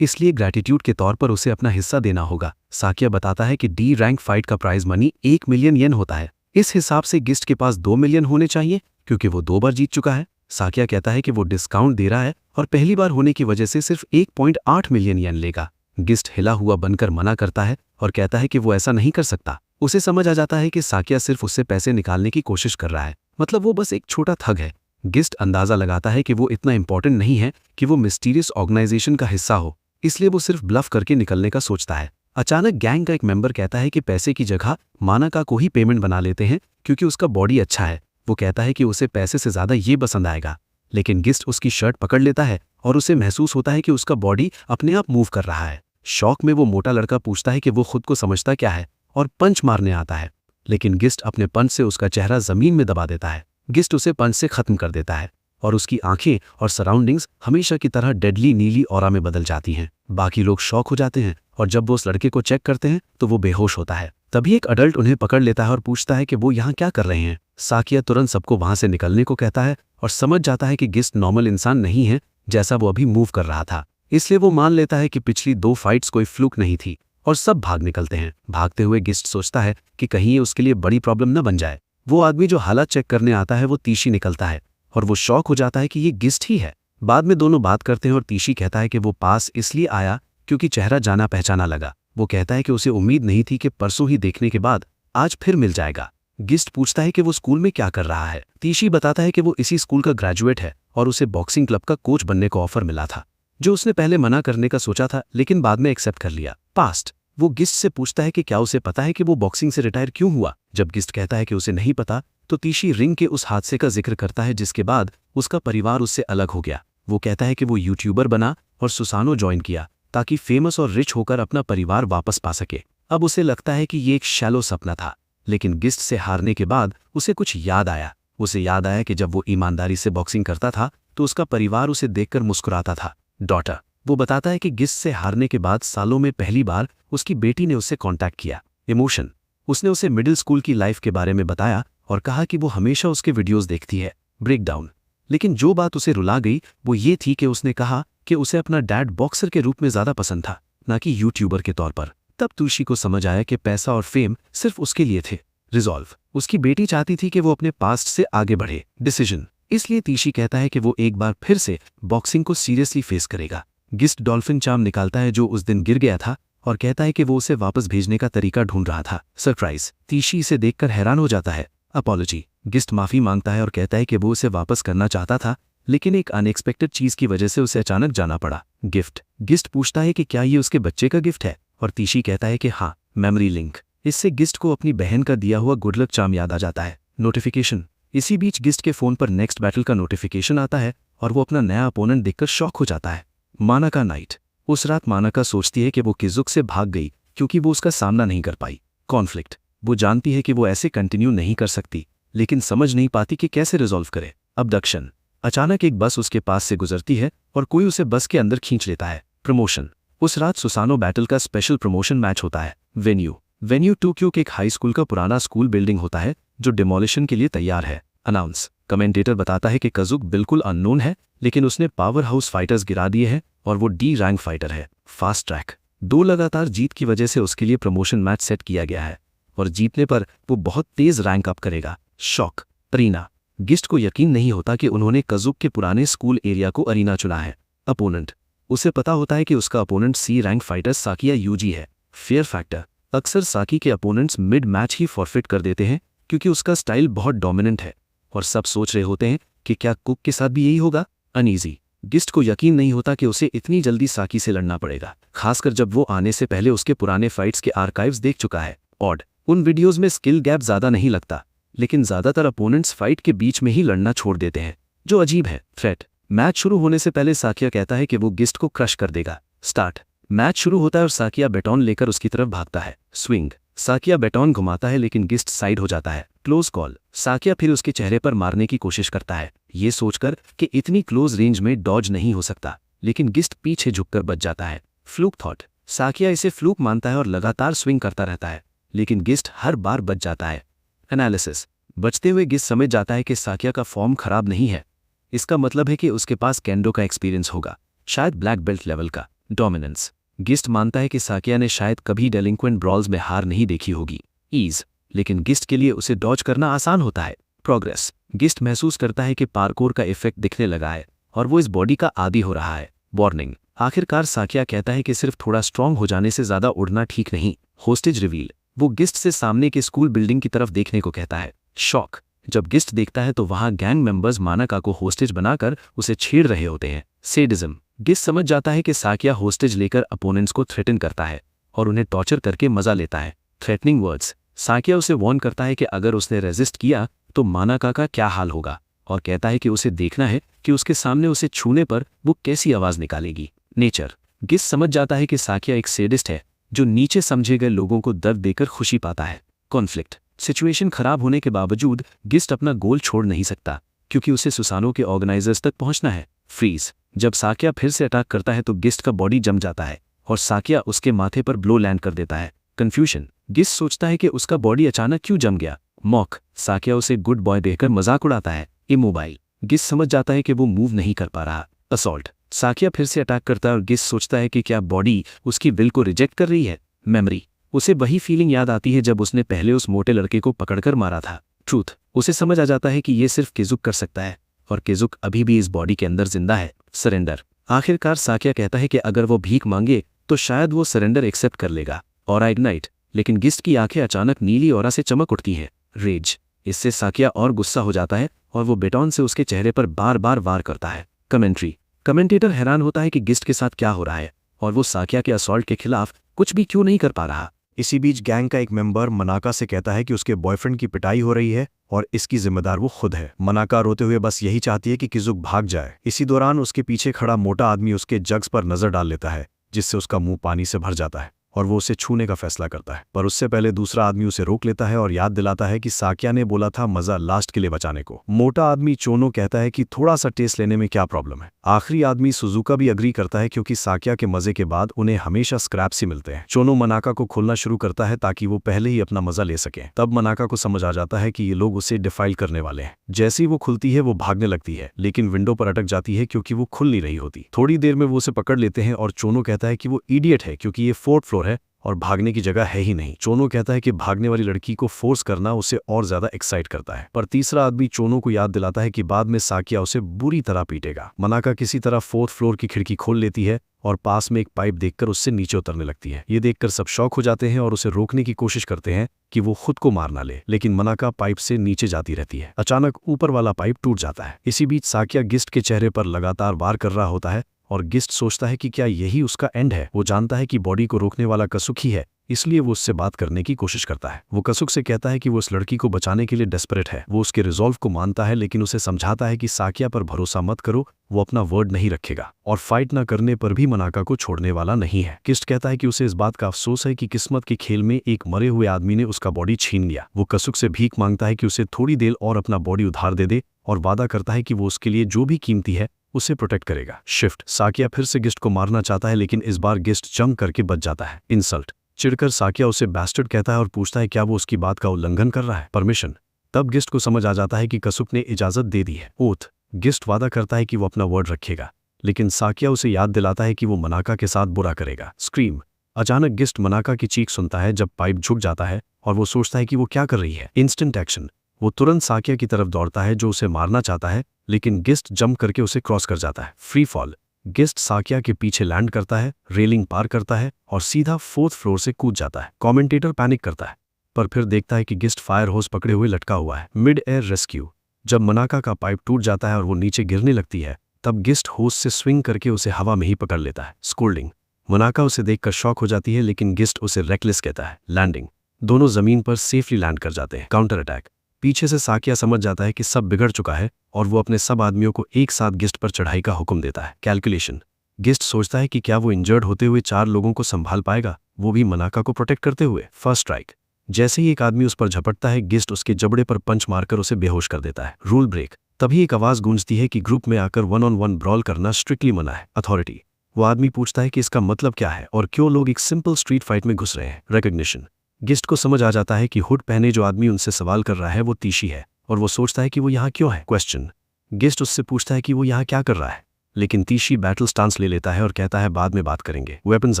इसलिए ग्रैटिट्यूड के तौर पर उसे अपना हिस्सा देना होगा। साकिया बताता है कि डी रैंक फाइट का प्राइज मनी 1 मिलियन येन होता है। इस हिसाब से गिस्ट के पास 2 मिलियन होने चाहिए क्योंकि वो 2 बार जीत चुका है। साकिया कहता है कि वो डिस्काउंट दे रहा है और पहली बार होने की वजह से सिर्फ 1.8 मिलियन येन लेगा। गिस्ट हिला हुआ बनकर मना करता है और कहता है कि वो ऐसा नहीं कर सकता। उसे समझ आ जाता है कि साकिया सिर्फ उससे पैसे निकालने की कोशिश कर रहा है, मतलब वो बस एक छोटा ठग है। गिस्ट अंदाजा लगाता है कि वो इतना इंपॉर्टेंट नहीं है कि वो मिस्टीरियस ऑर्गेनाइजेशन का हिस्सा हो, इसलिए वो सिर्फ ब्लफ करके निकलने का सोचता है। अचानक गैंग का एक मेंबर कहता है कि पैसे की जगह मानाका को ही पेमेंट बना लेते हैं क्योंकि उसका बॉडी अच्छा है। वो कहता है कि उसे पैसे से ज्यादा ये पसंद आएगा, लेकिन गिस्ट उसकी शर्ट पकड़ लेता है और उसे महसूस होता है कि उसका बॉडी अपने आप मूव कर रहा है। शौक में वो मोटा लड़का पूछता है कि वो खुद को समझता क्या है और पंच मारने आता है, लेकिन गिस्ट अपने पंच से उसका चेहरा जमीन में दबा देता है। गिस्ट उसे पंच से खत्म कर देता है और उसकी आंखें और सराउंडिंग्स हमेशा की तरह डेडली नीली ऑरा में बदल जाती हैं। बाकी लोग शॉक हो जाते हैं और जब वो उस लड़के को चेक करते हैं तो वो बेहोश होता है। तभी एक अडल्ट उन्हें पकड़ लेता है और पूछता है कि वो यहाँ क्या कर रहे हैं। साकिया तुरंत सबको वहां से निकलने को कहता है और समझ जाता है कि गिस्ट नॉर्मल इंसान नहीं है जैसा वो अभी मूव कर रहा था, इसलिए वो मान लेता है कि पिछली 2 फाइट्स कोई फ्लूक नहीं थी और सब भाग निकलते हैं। भागते हुए गिस्ट सोचता है कि कहीं ये उसके लिए बड़ी प्रॉब्लम न बन जाए। वो आदमी जो हालात चेक करने आता है वो तीशी निकलता है और वो शॉक हो जाता है कि ये गिस्ट ही है। बाद में दोनों बात करते हैं और तीशी कहता है कि वो पास इसलिए आया क्योंकि चेहरा जाना पहचाना लगा। वो कहता है कि उसे उम्मीद नहीं थी कि परसों ही देखने के बाद आज फिर मिल जाएगा। गिस्ट पूछता है कि वो स्कूल में क्या कर रहा है। तीशी बताता है कि वो इसी स्कूल का ग्रेजुएट है और उसे बॉक्सिंग क्लब का कोच बनने को ऑफर मिला था, जो उसने पहले मना करने का सोचा था लेकिन बाद में एक्सेप्ट कर लिया। पास्ट वो गिस्ट से पूछता है कि क्या उसे पता है कि वो बॉक्सिंग से रिटायर क्यों हुआ। जब गिस्ट कहता है कि उसे नहीं पता तो तीशी रिंग के उस हादसे का जिक्र करता है जिसके बाद उसका परिवार उससे अलग हो गया। वो कहता है कि वो यूट्यूबर बना और सुसानो ज्वाइन किया ताकि फेमस और रिच होकर अपना परिवार वापस पा सके। अब उसे लगता है कि ये एक शैलो सपना था, लेकिन गिस्ट से हारने के बाद उसे कुछ याद आया। उसे याद आया कि जब वो ईमानदारी से बॉक्सिंग करता था तो उसका परिवार उसे देखकर मुस्कुराता था। डॉटर वो बताता है कि गिस्ट से हारने के बाद सालों में पहली बार उसकी बेटी ने उससे कांटेक्ट किया। इमोशन उसने उसे मिडिल स्कूल की लाइफ के बारे में बताया और कहा कि वो हमेशा उसके वीडियोस देखती है। ब्रेकडाउन लेकिन जो बात उसे रुला गई वो ये थी कि उसने कहा कि उसे अपना डैड बॉक्सर के रूप में ज्यादा पसंद था, ना कि यूट्यूबर के तौर पर। तब तुलसी को समझ आया कि पैसा और फेम सिर्फ उसके लिए थे। रिजॉल्व उसकी बेटी चाहती थी कि वो अपने पास्ट से आगे बढ़े। डिसीजन इसलिए तीशी कहता है कि वो एक बार फिर से बॉक्सिंग को सीरियसली फेस करेगा। गिस्ट डॉल्फिन चार्म निकालता है जो उस दिन गिर गया था और कहता है कि वो उसे वापस भेजने का तरीका ढूंढ रहा था। सरप्राइज तीशी इसे देखकर हैरान हो जाता है। अपॉलॉजी गिस्ट माफी मांगता है और कहता है कि वो उसे वापस करना चाहता था लेकिन एक अनएक्सपेक्टेड चीज की वजह से उसे अचानक जाना पड़ा। गिफ्ट गिस्ट पूछता है कि क्या ये उसके बच्चे का गिफ्ट है और तीशी कहता है कि हाँ, मेमोरी लिंक। इससे गिस्ट को अपनी बहन का दिया हुआ गुड लक चार्म याद आ जाता है। नोटिफिकेशन इसी बीच गिस्ट के फोन पर नेक्स्ट बैटल का नोटिफिकेशन आता है और वो अपना नया अपोनेंट देखकर शॉक हो जाता है। मानाका नाइट उस रात मानाका सोचती है कि वो किजुक से भाग गई क्योंकि वो उसका सामना नहीं कर पाई। कॉन्फ्लिक्ट वो जानती है कि वो ऐसे कंटिन्यू नहीं कर सकती लेकिन समझ नहीं पाती कि कैसे रिजॉल्व करे। अबडक्शन। अचानक एक बस उसके पास से गुजरती है और कोई उसे बस के अंदर खींच लेता है। प्रमोशन। उस रात सुसानो बैटल का स्पेशल प्रमोशन मैच होता है। वेन्यू टोक्यो के एक हाई स्कूल का पुराना स्कूल बिल्डिंग होता है जो डिमोलिशन के लिए तैयार है। अनाउंस। कमेंटेटर बताता है कि कजुक बिल्कुल अननोन है, लेकिन उसने पावर हाउस फाइटर्स गिरा दिए हैं और वो डी रैंक फाइटर है। Fast track. 2 लगातार जीत की वजह से उसके लिए प्रमोशन मैच सेट किया गया है और जीतने पर वो बहुत तेज रैंक अप करेगा। शॉक। अरीना। गिस्ट को यकीन नहीं होता कि उन्होंने कजुक के पुराने स्कूल एरिया को अरीना चुना है। अपोनेंट। उसे पता होता है कि उसका अपोनेंट सी रैंक फाइटर साकिया यूजी है। Fair factor. अक्सर साकी के अपोनेंट्स मिड मैच ही फॉरफिट कर देते हैं क्योंकि उसका स्टाइल बहुत डोमिनेंट है और सब सोच रहे होते हैं कि क्या कुक के साथ भी यही होगा। अनईजी। गिस्ट को यकीन नहीं होता कि उसे इतनी जल्दी साकी से लड़ना पड़ेगा, खासकर जब वो आने से पहले उसके पुराने फाइट्स के आर्काइव्स देख चुका है। ऑड। उन वीडियोज़ में स्किल गैप ज़्यादा नहीं लगता, लेकिन ज़्यादातर अपोनेंट्स फाइट के बीच में ही लड़ना छोड़ देते हैं, जो अजीब है। थ्रेट। मैच शुरू होने से पहले साकिया कहता है कि वो गिस्ट को क्रश कर देगा। स्टार्ट। मैच शुरू होता है और साकिया बैटॉन लेकर उसकी तरफ भागता है। स्विंग। साकिया बैटॉन घुमाता है लेकिन गिस्ट साइड हो जाता है। Close call. साकिया फिर उसके चेहरे पर मारने की कोशिश करता है, ये सोचकर कि इतनी क्लोज रेंज में डॉज नहीं हो सकता, लेकिन गिस्ट पीछे झुककर बच जाता है। Fluke thought. साकिया इसे फ्लूक मानता है और लगातार स्विंग करता रहता है, लेकिन गिस्ट हर बार बच जाता है। एनालिसिस। बचते हुए गिस्ट समझ जाता है कि साकिया का फॉर्म खराब नहीं है, इसका मतलब है कि उसके पास केंडो का एक्सपीरियंस होगा, शायद ब्लैक बेल्ट लेवल का। डोमिनेंस। गिस्ट मानता है कि साकिया ने शायद कभी डेलिंक्वेंट ब्रॉल्स में हार नहीं देखी होगी। ईज। लेकिन गिस्ट के लिए उसे डॉज करना आसान होता है। प्रोग्रेस। गिस्ट महसूस करता है कि पार्कोर का इफेक्ट दिखने लगा है और वो इस बॉडी का आदी हो रहा है। वार्निंग। आखिरकार साकिया कहता है कि सिर्फ थोड़ा स्ट्रांग हो जाने से ज़्यादा उड़ना ठीक नहीं। Hostage reveal. वो गिस्ट से सामने के स्कूल बिल्डिंग की तरफ देखने को कहता है। शॉक। जब गिस्ट देखता है तो वहां गैंग मेंबर्स मानाका को होस्टेज बनाकर उसे छेड़ रहे होते हैं। सेडिज्म। गिस्ट समझ जाता है कि साकिया होस्टेज लेकर अपोनेंट्स को थ्रेटन करता है और उन्हें टॉर्चर करके मजा लेता है। Threatening words. साकिया उसे वार्न करता है कि अगर उसने रेजिस्ट किया तो मानाका का क्या हाल होगा, और कहता है कि उसे देखना है कि उसके सामने उसे छूने पर वो कैसी आवाज निकालेगी। नेचर। गिस्ट समझ जाता है कि साकिया एक सेडिस्ट है जो नीचे समझे गए लोगों को दर्द देकर खुशी पाता है। कॉन्फ्लिक्ट। सिचुएशन खराब होने के बावजूद गिस्ट अपना गोल छोड़ नहीं सकता क्योंकि उसे सुसानो के ऑर्गेनाइजर्स तक पहुंचना है। फ्रीज। जब साकिया फिर से अटैक करता है तो गिस्ट का बॉडी जम जाता है और साकिया उसके माथे पर ब्लो लैंड कर देता है। कंफ्यूजन। गिस्ट सोचता है कि उसका बॉडी अचानक क्यों जम गया। मॉक। साकिया उसे गुड बॉय देखकर मजाक उड़ाता है। इमोबाइल। गिस्ट समझ जाता है कि वो मूव नहीं कर पा रहा। असॉल्ट। साकिया फिर से अटैक करता है और गिस्ट सोचता है कि क्या बॉडी उसकी विल को रिजेक्ट कर रही है। मेमोरी। उसे वही फीलिंग याद आती है जब उसने पहले उस मोटे लड़के को पकड़कर मारा था। ट्रूथ। उसे समझ आ जाता है कि ये सिर्फ केजुक कर सकता है और केजुक अभी भी इस बॉडी के अंदर जिंदा है। सरेंडर। आखिरकार साकिया कहता है कि अगर वो भीख मांगे तो शायद वो सरेंडर एक्सेप्ट कर लेगा। और इग्नाइट। लेकिन गिस्ट की आंखें अचानक नीली ऑरा से चमक उठती हैं। रेज। इससे साकिया और गुस्सा हो जाता है और वो बेटॉन से उसके चेहरे पर बार बार वार करता है। कमेंट्री। कमेंटेटर हैरान होता है कि गिस्ट के साथ क्या हो रहा है और वो साकिया के असॉल्ट के खिलाफ कुछ भी क्यों नहीं कर पा रहा। इसी बीच गैंग का एक मेंबर मनाका से कहता है कि उसके बॉयफ्रेंड की पिटाई हो रही है और इसकी जिम्मेदार वो खुद है। मनाका रोते हुए बस यही चाहती है कि किजुक भाग जाए। इसी दौरान उसके पीछे खड़ा मोटा आदमी उसके जग्स पर नजर डाल लेता है, जिससे उसका मुंह पानी से भर जाता है और वो उसे छूने का फैसला करता है, पर उससे पहले दूसरा आदमी उसे रोक लेता है और याद दिलाता है कि साकिया ने बोला था मजा लास्ट के लिए बचाने को। मोटा आदमी चोनो कहता है कि थोड़ा सा टेस्ट लेने में क्या प्रॉब्लम है। आखिरी आदमी सुजुका भी अग्री करता है क्योंकि साकिया के मजे के बाद उन्हें हमेशा स्क्रैप्स ही मिलते हैं। चोनो मनाका को खोलना शुरू करता है ताकि वो पहले ही अपना मजा ले सके। तब मनाका को समझ आ जाता है कि ये लोग उसे डिफाइल करने वाले हैं। जैसे ही वो खुलती है वो भागने लगती है, लेकिन विंडो पर अटक जाती है क्योंकि वो खुल नहीं रही होती। थोड़ी देर में वो उसे पकड़ लेते हैं और चोनो कहता है कि वो इडियट है क्योंकि ये 4th फ्लोर है और भागने की जगह है ही नहीं। चोनो कहता है कि भागने वाली लड़की को फोर्स करना उसे और ज्यादा एक्साइट करता है, पर तीसरा आदमी चोनो को याद दिलाता है कि बाद में साकिया उसे बुरी तरह पीटेगा। मनाका किसी तरह 4th फ्लोर की खिड़की खोल लेती है और पास में एक पाइप देखकर उससे नीचे उतरने लगती है। ये देखकर सब शॉक हो जाते हैं और उसे रोकने की कोशिश करते हैं कि वो खुद को मार ना ले, लेकिन मनाका पाइप से नीचे जाती रहती है। अचानक ऊपर वाला पाइप टूट जाता है। इसी बीच साकिया गिस्ट के चेहरे पर लगातार वार कर रहा होता है और गिस्ट सोचता है कि क्या यही उसका एंड है। वो जानता है कि बॉडी को रोकने वाला कसुक ही है, इसलिए वो उससे बात करने की कोशिश करता है। वो कसुक से कहता है कि वो उस लड़की को बचाने के लिए डेस्परेट है। वो उसके रिजॉल्व को मानता है, लेकिन उसे समझाता है कि साकिया पर भरोसा मत करो, वो अपना वर्ड नहीं रखेगा और फाइट न करने पर भी मनाका को छोड़ने वाला नहीं है। गिस्ट कहता है कि उसे इस बात का अफसोस है कि किस्मत के खेल में एक मरे हुए आदमी ने उसका बॉडी छीन लिया। वो कसुक से भीख मांगता है कि उसे थोड़ी देर और अपना बॉडी उधार दे दे और वादा करता है कि वो उसके लिए जो भी कीमती है उसे प्रोटेक्ट करेगा। शिफ्ट, साकिया फिर से गिस्ट को मारना चाहता है लेकिन इस बार गिस्ट जंप करके बच जाता है। इंसल्ट, चिढ़कर साकिया उसे बैस्टर्ड कहता है और पूछता है क्या वो उसकी बात का उल्लंघन कर रहा है। परमिशन, तब गिस्ट को समझ आ जाता है कि कसुप ने इजाजत दे दी है। ओथ, गिस्ट वादा करता है कि वो अपना वर्ड रखेगा लेकिन साकिया उसे याद दिलाता है कि वो मनाका के साथ बुरा करेगा। स्क्रीम, अचानक गिस्ट मनाका की चीख सुनता है जब पाइप झुक जाता है और वो सोचता है कि वो क्या कर रही है। इंस्टेंट एक्शन, वो तुरंत साकिया की तरफ दौड़ता है जो उसे मारना चाहता है लेकिन गिस्ट जंप करके उसे क्रॉस कर जाता है। फ्री फॉल, गिस्ट साकिया के पीछे लैंड करता है, रेलिंग पार करता है और सीधा 4th फ्लोर से कूद जाता है। कमेंटेटर पैनिक करता है पर फिर देखता है कि गिस्ट फायर होस पकड़े हुए लटका हुआ है। मिड एयर रेस्क्यू, जब मनाका का पाइप टूट जाता है और वो नीचे गिरने लगती है तब गिस्ट होस से स्विंग करके उसे हवा में ही पकड़ लेता है। स्कोल्डिंग, मनाका उसे देखकर शॉक हो जाती है लेकिन गिस्ट उसे रेकलेस कहता है। लैंडिंग, दोनों जमीन पर सेफली लैंड कर जाते हैं। काउंटर अटैक, पीछे से साकिया समझ जाता है कि सब बिगड़ चुका है और वो अपने सब आदमियों को एक साथ गिस्ट पर चढ़ाई का हुक्म देता है। कैलकुलेशन, गिस्ट सोचता है कि क्या वो इंजर्ड होते हुए 4 लोगों को संभाल पाएगा, वो भी मनाका को प्रोटेक्ट करते हुए। फर्स्ट स्ट्राइक, जैसे ही एक आदमी उस पर झपटता है गिस्ट उसके जबड़े पर पंच मारकर उसे बेहोश कर देता है। रूल ब्रेक, तभी एक आवाज गूंजती है कि ग्रुप में आकर 1-on-1 ब्रॉल करना स्ट्रिक्टली मना है। अथॉरिटी, वो आदमी पूछता है कि इसका मतलब क्या है और क्यों लोग एक सिंपल स्ट्रीट फाइट में घुस रहे हैं। रिकॉग्निशन, गिस्ट को समझ आ जाता है कि हुड पहने जो आदमी उनसे सवाल कर रहा है वो तीशी है और वो सोचता है कि वो यहाँ क्यों है। क्वेश्चन, गिस्ट उससे पूछता है कि वो यहाँ क्या कर रहा है लेकिन तीशी बैटल स्टांस ले लेता है और कहता है बाद में बात करेंगे। वेपन्स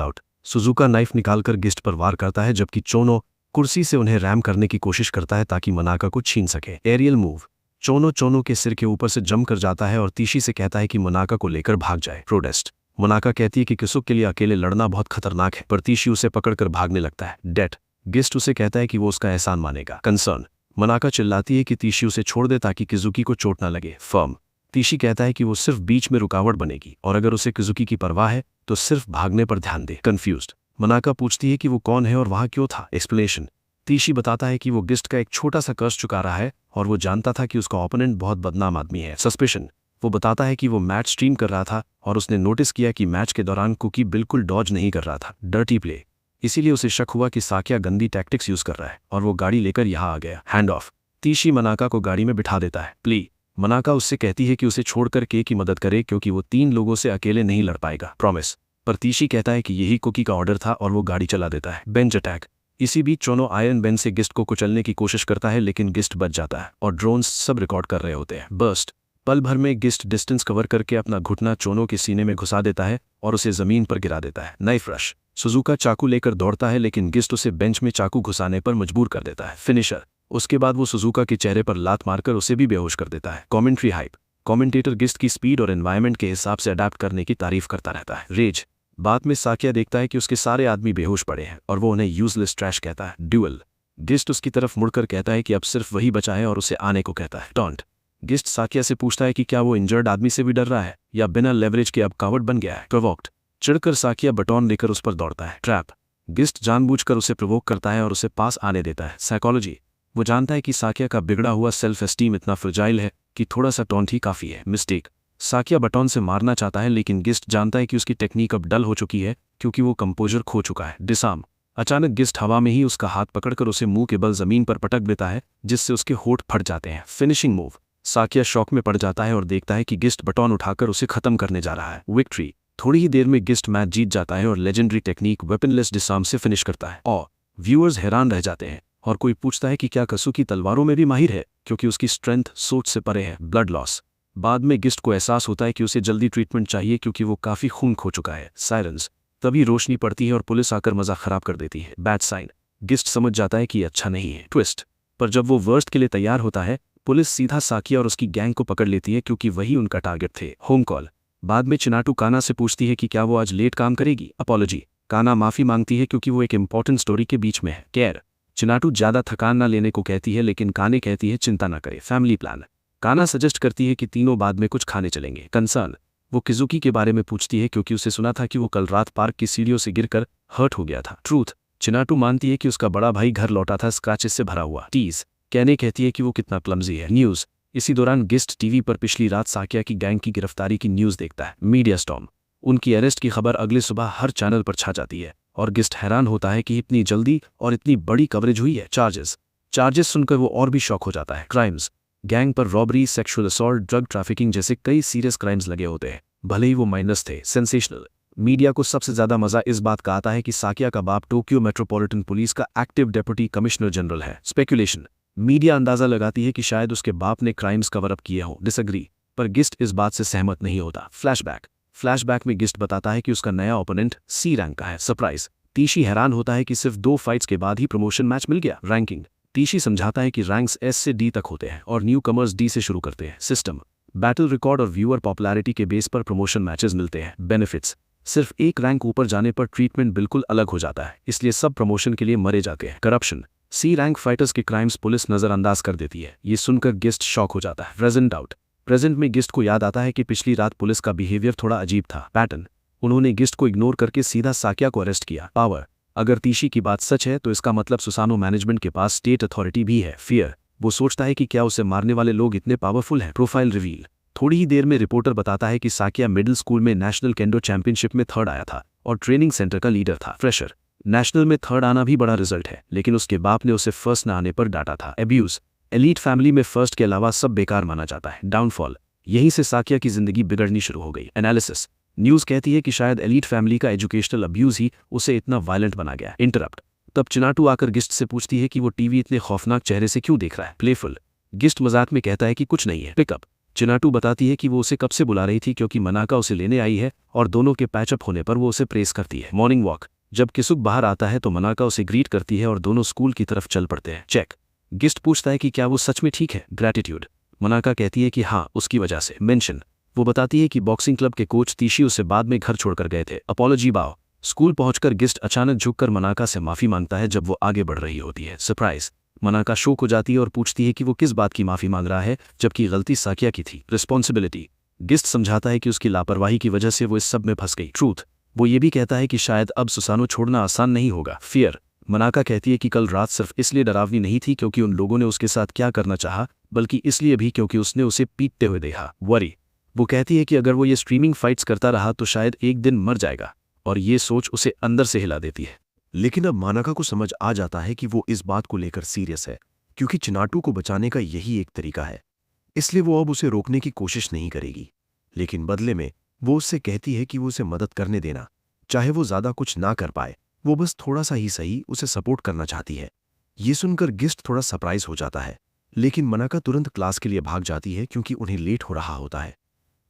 आउट, सुजुका नाइफ निकालकर गिस्ट पर वार करता है जबकि चोनो कुर्सी से उन्हें रैम करने की कोशिश करता है ताकि मनाका को छीन सके। एरियल मूव, चोनो के सिर के ऊपर से जंप कर जाता है और तीशी से कहता है कि मनाका को लेकर भाग जाए। प्रोटेस्ट, मनाका कहती है कि किसुक के लिए अकेले लड़ना बहुत खतरनाक है पर तीशी उसे पकड़कर भागने लगता है। डेट, गिस्ट उसे कहता है कि वो उसका एहसान मानेगा। कंसर्न, मनाका चिल्लाती है कि तीशी उसे छोड़ दे ताकि किजुकी को चोट न लगे। फर्म, तीशी कहता है कि वो सिर्फ बीच में रुकावट बनेगी और अगर उसे किजुकी की परवाह है तो सिर्फ भागने पर ध्यान दे। कंफ्यूज्ड, मनाका पूछती है कि वो कौन है और वहां क्यों था। एक्सप्लेनेशन, तीशी बताता है कि वो गिस्ट का एक छोटा सा कर्ज चुका रहा है और वो जानता था कि उसका ओपोनेंट बहुत बदनाम आदमी है। सस्पेशन, वो बताता है कि वो मैच स्ट्रीम कर रहा था और उसने नोटिस किया कि मैच के दौरान कुकी बिल्कुल डॉज नहीं कर रहा था। डर्टी प्ले, इसीलिए उसे शक हुआ कि साकिया गंदी टैक्टिक्स यूज कर रहा है और वो गाड़ी लेकर यहाँ आ गया। हैंड ऑफ, तीशी मनाका को गाड़ी में बिठा देता है। प्ली, मनाका उससे कहती है कि उसे छोड़कर के की मदद करे क्योंकि वो 3 लोगों से अकेले नहीं लड़ पाएगा। प्रॉमिस, पर तीशी कहता है कि यही कुकी का ऑर्डर था और वो गाड़ी चला देता है। बेंच अटैक, इसी बीच चोनो आयरन बेन से गिस्ट को कुचलने की कोशिश करता है लेकिन गिस्ट बच जाता है और ड्रोन्स सब रिकॉर्ड कर रहे होते हैं। बर्स्ट, पल भर में गिस्ट डिस्टेंस कवर करके अपना घुटना चोनो के सीने में घुसा देता है और उसे जमीन पर गिरा देता है। नाइफ रश, सुजुका चाकू लेकर दौड़ता है लेकिन गिस्ट उसे बेंच में चाकू घुसाने पर मजबूर कर देता है। फिनिशर, उसके बाद वो सुजुका के चेहरे पर लात मारकर उसे भी बेहोश कर देता है। कमेंट्री हाइप, कमेंटेटर गिस्ट की स्पीड और एनवायरनमेंट के हिसाब से अडैप्ट करने की तारीफ करता रहता है। रेज, बाद में साकिया देखता है कि उसके सारे आदमी बेहोश पड़े हैं और वो उन्हें यूजलेस ट्रैश कहता है। ड्यूअल, गिस्ट उसकी तरफ मुड़कर कहता है कि अब सिर्फ वही बचा है और उसे आने को कहता है। टॉन्ट, गिस्ट साकिया से पूछता है कि क्या वो इंजर्ड आदमी से भी डर रहा है या बिना लेवरेज के अब कावड़ बन गया है। प्रोवोक्ड, चिढ़कर साकिया बटन लेकर उस पर दौड़ता है। ट्रैप, गिस्ट जानबूझकर उसे प्रोवोक करता है और उसे पास आने देता है। साइकोलॉजी, वो जानता है कि साकिया का बिगड़ा हुआ सेल्फ एस्टीम इतना फ्रजाइल है कि थोड़ा सा टॉन्ट ही काफी है। मिस्टेक, साकिया बटन से मारना चाहता है लेकिन गिस्ट जानता है कि उसकी टेक्निक अब डल हो चुकी है क्योंकि वो कंपोजर खो चुका है। डिसार्म, अचानक गिस्ट हवा में ही उसका हाथ पकड़कर उसे मुंह के बल जमीन पर पटक देता है जिससे उसके होंठ फट जाते हैं। फिनिशिंग मूव, साकिया शॉक में पड़ जाता है और देखता है कि गिस्ट बटन उठाकर उसे खत्म करने जा रहा है। विक्ट्री, थोड़ी ही देर में गिस्ट मैच जीत जाता है और लेजेंडरी टेक्निक वेपनलेस डिसार्म से फिनिश करता है। और व्यूअर्स हैरान रह जाते हैं और कोई पूछता है कि क्या कसुकी तलवारों में भी माहिर है क्योंकि उसकी स्ट्रेंथ सोच से परे है। ब्लड लॉस, बाद में गिस्ट को एहसास होता है कि उसे जल्दी ट्रीटमेंट चाहिए क्योंकि वो काफी खून खो चुका है। सायरन्स, तभी रोशनी पड़ती है और पुलिस आकर मजा खराब कर देती है। बैड साइन, गिस्ट समझ जाता है कि ये अच्छा नहीं है। ट्विस्ट, पर जब वो वर्स्ट के लिए तैयार होता है पुलिस सीधा साकिया और उसकी गैंग को पकड़ लेती है क्योंकि वही उनका टारगेट थे। होम कॉल, बाद में चिनाटू काना से पूछती है कि क्या वो आज लेट काम करेगी। अपॉलॉजी, काना माफी मांगती है क्योंकि वो एक इंपॉर्टेंट स्टोरी के बीच में है। केयर, चिनाटू ज्यादा थकान ना लेने को कहती है लेकिन काने कहती है चिंता ना करे। फैमिली प्लान, काना सजेस्ट करती है कि तीनों बाद में कुछ खाने चलेंगे। कंसर्न, वो किजुकी के बारे में पूछती है क्योंकि उसे सुना था कि वो कल रात पार्क की सीढ़ियों से गिरकर हर्ट हो गया था। ट्रूथ, चिनाटू मानती है कि उसका बड़ा भाई घर लौटा था स्क्रैचेस से भरा हुआ। टीज, कहने कहती है कि वो कितना क्लमजी है। न्यूज़, इसी दौरान गिस्ट टीवी पर पिछली रात साकिया की गैंग की गिरफ्तारी की न्यूज़ देखता है। मीडिया स्टॉर्म, उनकी अरेस्ट की खबर अगले सुबह हर चैनल पर छा जाती है और गिस्ट हैरान होता है कि इतनी जल्दी और इतनी बड़ी कवरेज हुई है। चार्जेस सुनकर वो और भी शॉक हो जाता है। क्राइम्स, गैंग पर robbery, sexual assault, drug trafficking जैसे कई सीरियस क्राइम्स लगे होते हैं, भले ही वो माइनस थे। सेंसेशनल। मीडिया को सबसे ज्यादा मजा इस बात का आता है कि साकिया का बाप टोक्यो मेट्रोपॉलिटन पुलिस का एक्टिव डेप्यूटी कमिश्नर जनरल है। स्पेकुलेशन। मीडिया अंदाजा लगाती है कि शायद उसके बाप ने क्राइम्स कवर अप किए हों। डिसएग्री। पर गिस्ट इस बात से सहमत नहीं होता। फ्लैशबैक में गिस्ट बताता है कि उसका नया ओपोनेंट सी रैंक का है। सरप्राइज। तीशी हैरान होता है कि सिर्फ 2 फाइट्स के बाद ही प्रमोशन मैच मिल गया। रैंकिंग। तीशी समझाता है कि रैंक्स एस से डी तक होते हैं और न्यू कमर्स डी से शुरू करते हैं। सिस्टम। बैटल रिकॉर्ड और व्यूअर पॉपुलैरिटी के बेस पर प्रमोशन मैचेस मिलते हैं। बेनिफिट्स। सिर्फ एक रैंक ऊपर जाने पर ट्रीटमेंट बिल्कुल अलग हो जाता है, इसलिए सब प्रमोशन के लिए मरे जाते हैं। करप्शन। सी रैंक फाइटर्स के क्राइम्स पुलिस नजरअंदाज कर देती है। ये सुनकर गिस्ट शॉक हो जाता है। Present doubt. प्रेजेंट में गिस्ट को याद आता है कि पिछली रात पुलिस का बिहेवियर थोड़ा अजीब था। पैटर्न। उन्होंने गिस्ट को इग्नोर करके सीधा साकिया को अरेस्ट किया। पावर। अगर तीशी की बात सच है तो इसका मतलब सुसानो मैनेजमेंट के पास स्टेट अथॉरिटी भी है। फियर। वो सोचता है कि क्या उसे मारने वाले लोग इतने पावरफुल हैं। Profile reveal. थोड़ी ही देर में रिपोर्टर बताता है कि साकिया मिडिल स्कूल में नेशनल केंडो चैंपियनशिप में 3rd आया था और ट्रेनिंग सेंटर का लीडर था। फ्रेशर। नेशनल में 3rd आना भी बड़ा रिजल्ट है, लेकिन उसके बाप ने उसे फर्स्ट न आने पर डांटा था। एब्यूज। एलीट फैमिली में फर्स्ट के अलावा सब बेकार माना जाता है। डाउनफॉल। यहीं से साकिया की जिंदगी बिगड़नी शुरू हो गई। एनालिसिस। न्यूज कहती है कि शायद एलीट फैमिली का एजुकेशनल अब्यूज ही उसे इतना वायलेंट बना गया। इंटरप्ट। तब चिनाटू आकर गिस्ट से पूछती है कि वो टीवी इतने खौफनाक चेहरे से क्यों देख रहा है। प्लेफुल। गिस्ट मजाक में कहता है कि कुछ नहीं है। पिकअप। चिनाटू बताती है कि वो उसे कब से बुला रही थी क्योंकि मनाका उसे लेने आई है और दोनों के पैचअप होने पर वो उसे प्रेस करती है। Morning walk. जब किसुक बाहर आता है तो मनाका उसे ग्रीट करती है और दोनों स्कूल की तरफ चल पड़ते हैं। चेक। गिस्ट पूछता है कि क्या वो सच में ठीक है। ग्रैटिट्यूड। मनाका कहती है कि हाँ, उसकी वजह से। मेंशन। वो बताती है कि बॉक्सिंग क्लब के कोच तीशी उसे बाद में घर छोड़कर गए थे। अपॉलॉजी बाव। स्कूल पहुंचकर गिस्ट अचानक झुककर मनाका से माफी मांगता है जब वो आगे बढ़ रही होती है। सरप्राइज। मनाका शोक हो जाती है और पूछती है कि वो किस बात की माफी मांग रहा है जबकि गलती साकिया की थी। रिस्पॉन्सिबिलिटी। गिस्ट समझाता है कि उसकी लापरवाही की वजह से वो इस सब में फंस गई। ट्रूथ। वो ये भी कहता है कि शायद अब सुसानो छोड़ना आसान नहीं होगा। फियर। मनाका कहती है कि कल रात सिर्फ इसलिए डरावनी नहीं थी क्योंकि उन लोगों ने उसके साथ क्या करना चाहा, बल्कि इसलिए भी क्योंकि उसने उसे पीटते हुए देखा। वरी। वो कहती है कि अगर वो ये स्ट्रीमिंग फाइट्स करता रहा तो शायद एक दिन मर जाएगा, और ये सोच उसे अंदर से हिला देती है। लेकिन अब मानाका को समझ आ जाता है कि वो इस बात को लेकर सीरियस है, क्योंकि चिनाटू को बचाने का यही एक तरीका है। इसलिए वो अब उसे रोकने की कोशिश नहीं करेगी, लेकिन बदले में वो उससे कहती है कि वो उसे मदद करने देना, चाहे वो ज्यादा कुछ ना कर पाए, वो बस थोड़ा सा ही सही उसे सपोर्ट करना चाहती है। ये सुनकर गिस्ट थोड़ा सरप्राइज हो जाता है, लेकिन मनाका तुरंत क्लास के लिए भाग जाती है क्योंकि उन्हें लेट हो रहा होता है।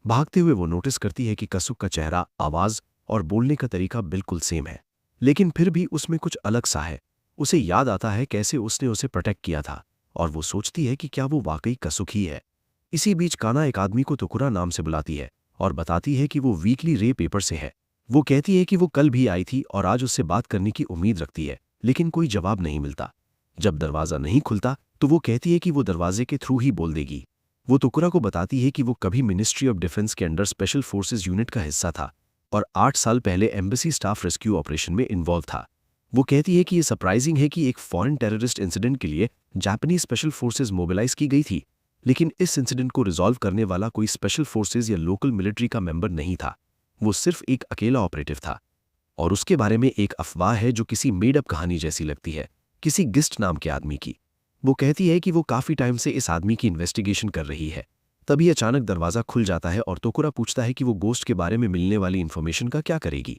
भागते हुए वो नोटिस करती है कि कसुक का चेहरा, आवाज और बोलने का तरीका बिल्कुल सेम है, लेकिन फिर भी उसमें कुछ अलग सा है। उसे याद आता है कैसे उसने उसे प्रोटेक्ट किया था, और वो सोचती है कि क्या वो वाकई कसुक ही है। इसी बीच काना एक आदमी को तोकुरा नाम से बुलाती है और बताती है कि वो वीकली रे पेपर से है। वो कहती है कि वो कल भी आई थी और आज उससे बात करने की उम्मीद रखती है, लेकिन कोई जवाब नहीं मिलता। जब दरवाजा नहीं खुलता तो वो कहती है कि वो दरवाजे के थ्रू ही बोल देगी। वो तोकुरा को बताती है कि वो कभी मिनिस्ट्री ऑफ डिफेंस के अंडर स्पेशल फोर्सेज यूनिट का हिस्सा था और 8 साल पहले एम्बेसी स्टाफ रेस्क्यू ऑपरेशन में इन्वॉल्व था। वो कहती है कि ये सरप्राइजिंग है कि एक फॉरेन टेररिस्ट इंसिडेंट के लिए जापानीज स्पेशल फोर्सेज मोबिलाइज की गई थी, लेकिन इस इंसिडेंट को रिजॉल्व करने वाला कोई स्पेशल फोर्सेज या लोकल मिलिट्री का मेंबर नहीं था। वो सिर्फ एक अकेला ऑपरेटिव था, और उसके बारे में एक अफवाह है जो किसी मेडअप कहानी जैसी लगती है, किसी गिस्ट नाम के आदमी की। वो कहती है कि वो काफी टाइम से इस आदमी की इन्वेस्टिगेशन कर रही है। तभी अचानक दरवाजा खुल जाता है और तोकुरा पूछता है कि वो गोस्ट के बारे में मिलने वाली इन्फॉर्मेशन का क्या करेगी।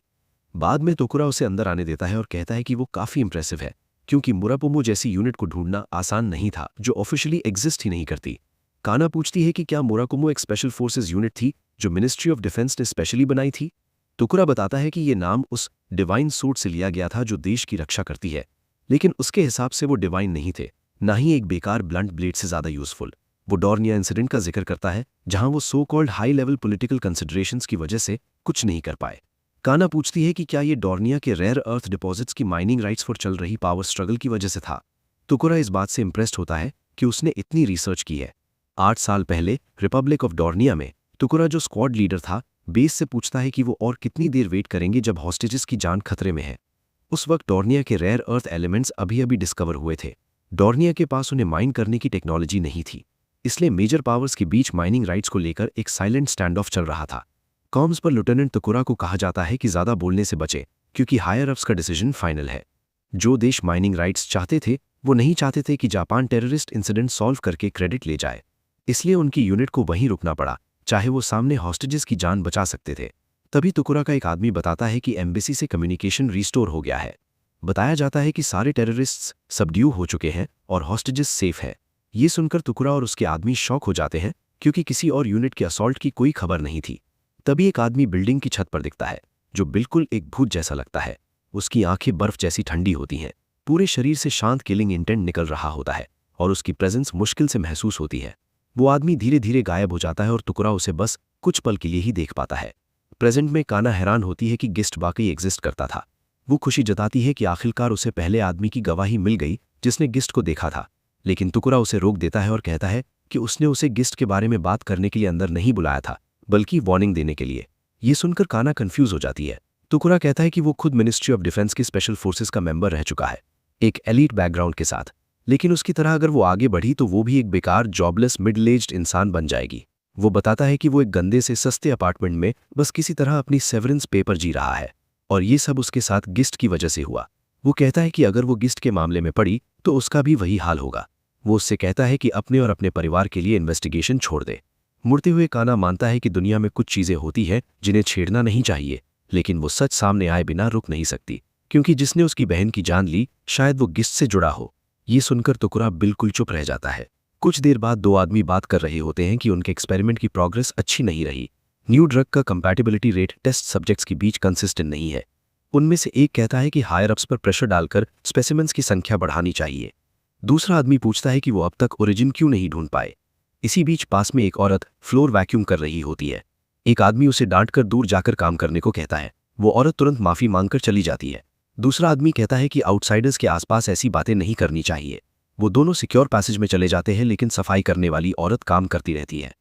बाद में तोकुरा उसे अंदर आने देता है और कहता है कि वो काफी इंप्रेसिव है, क्योंकि मुरापुमो जैसी यूनिट को ढूंढना आसान नहीं था जो ऑफिशियली एग्जिस्ट ही नहीं करती। काना पूछती है कि क्या मुराकुमो एक स्पेशल फोर्सेज यूनिट थी जो मिनिस्ट्री ऑफ डिफेंस ने स्पेशली बनाई थी। तोकुरा बताता है कि ये नाम उस डिवाइन सूट से लिया गया था जो देश की रक्षा करती है, लेकिन उसके हिसाब से वो डिवाइन नहीं थे, ना ही एक बेकार ब्लंट ब्लेड से ज्यादा यूजफुल। वो डॉर्निया इंसिडेंट का जिक्र करता है जहां वो so called high level political considerations की वजह से कुछ नहीं कर पाए। काना पूछती है कि क्या ये डॉर्निया के रेयर अर्थ डिपॉजिट्स की माइनिंग राइट्स पर चल रही पावर स्ट्रगल की वजह से था। तोकुरा इस बात से इंप्रेस्ड होता है कि उसने इतनी रिसर्च की है। 8 साल पहले रिपब्लिक ऑफ डॉर्निया में तोकुरा जो स्क्वाड लीडर था, बेस से पूछता है कि वो और कितनी देर वेट करेंगे जब हॉस्टेजेस की जान खतरे में है। उस वक्त डॉर्निया के रेयर अर्थ एलिमेंट्स अभी अभी डिस्कवर हुए थे। डॉर्निया के पास उन्हें माइन करने की टेक्नोलॉजी नहीं थी, इसलिए मेजर पावर्स के बीच माइनिंग राइट्स को लेकर एक साइलेंट स्टैंड ऑफ चल रहा था। कॉम्स पर लेफ्टिनेंट तोकुरा को कहा जाता है कि ज्यादा बोलने से बचे, क्योंकि हायर अप्स का डिसीजन फाइनल है। जो देश माइनिंग राइट्स चाहते थे वो नहीं चाहते थे कि जापान टेररिस्ट इंसिडेंट सॉल्व करके क्रेडिट ले जाए। इसलिए उनकी यूनिट को वहीं रुकना पड़ा, चाहे वो सामने हॉस्टेजेस की जान बचा सकते थे। तभी तुकुरा का एक आदमी बताता है कि एम्बेसी से कम्युनिकेशन रिस्टोर हो गया है। बताया जाता है कि सारे टेररिस्ट्स सबड्यू हो चुके हैं और हॉस्टेजेस सेफ है। ये सुनकर तुकुरा और उसके आदमी शॉक हो जाते हैं, क्योंकि किसी और यूनिट के असॉल्ट की कोई खबर नहीं थी। तभी एक आदमी बिल्डिंग की छत पर दिखता है, जो बिल्कुल एक भूत जैसा लगता है। उसकी आंखें बर्फ जैसी ठंडी होती हैं, पूरे शरीर से शांत किलिंग इंटेंट निकल रहा होता है और उसकी प्रेजेंस मुश्किल से महसूस होती है। वो आदमी धीरे धीरे गायब हो जाता है और तुकुरा उसे बस कुछ पल के लिए ही देख पाता है। प्रेजेंट में काना हैरान होती है कि गिस्ट वाकई एग्जिस्ट करता था। वो खुशी जताती है कि आखिरकार उसे पहले आदमी की गवाही मिल गई जिसने गिस्ट को देखा था, लेकिन तुकुरा उसे रोक देता है और कहता है कि उसने उसे गिस्ट के बारे में बात करने के लिए अंदर नहीं बुलाया था, बल्कि वार्निंग देने के लिए। ये सुनकर काना कंफ्यूज हो जाती है। तुकुरा कहता है कि वो खुद मिनिस्ट्री ऑफ डिफेंस के स्पेशल फोर्सेस का मेंबर रह चुका है, एक एलीट बैकग्राउंड के साथ, लेकिन उसकी तरह अगर वो आगे बढ़ी तो वो भी एक बेकार जॉबलेस मिडिल एज्ड इंसान बन जाएगी। वो बताता है कि वो एक गंदे से सस्ते अपार्टमेंट में बस किसी तरह अपनी सेवरेंस पेपर जी रहा है और ये सब उसके साथ गिस्ट की वजह से हुआ। वो कहता है कि अगर वो गिस्ट के मामले में पड़ी तो उसका भी वही हाल होगा। वो उससे कहता है कि अपने और अपने परिवार के लिए इन्वेस्टिगेशन छोड़ दे। मुड़ते हुए काना मानता है कि दुनिया में कुछ चीजें होती हैं जिन्हें छेड़ना नहीं चाहिए, लेकिन वो सच सामने आए बिना रुक नहीं सकती, क्योंकि जिसने उसकी बहन की जान ली शायद वो गिस्ट से जुड़ा हो। ये सुनकर तुकुरा बिल्कुल चुप रह जाता है। कुछ देर बाद दो आदमी बात कर रहे होते हैं कि उनके एक्सपेरिमेंट की प्रोग्रेस अच्छी नहीं रही। न्यू ड्रग का कंपैटिबिलिटी रेट टेस्ट सब्जेक्ट्स के बीच कंसिस्टेंट नहीं है। उनमें से एक कहता है कि हायर अप्स पर प्रेशर डालकर स्पेसिमेंस की संख्या बढ़ानी चाहिए। दूसरा आदमी पूछता है कि वो अब तक ओरिजिन क्यों नहीं ढूंढ पाए। इसी बीच पास में एक औरत फ्लोर वैक्यूम कर रही होती है। एक आदमी उसे डांटकर दूर जाकर काम करने को कहता है। वो औरत तुरंत माफी मांगकर चली जाती है। दूसरा आदमी कहता है कि आउटसाइडर्स के आसपास ऐसी बातें नहीं करनी चाहिए। वो दोनों सिक्योर पैसेज में चले जाते हैं, लेकिन सफाई करने वाली औरत काम करती रहती है।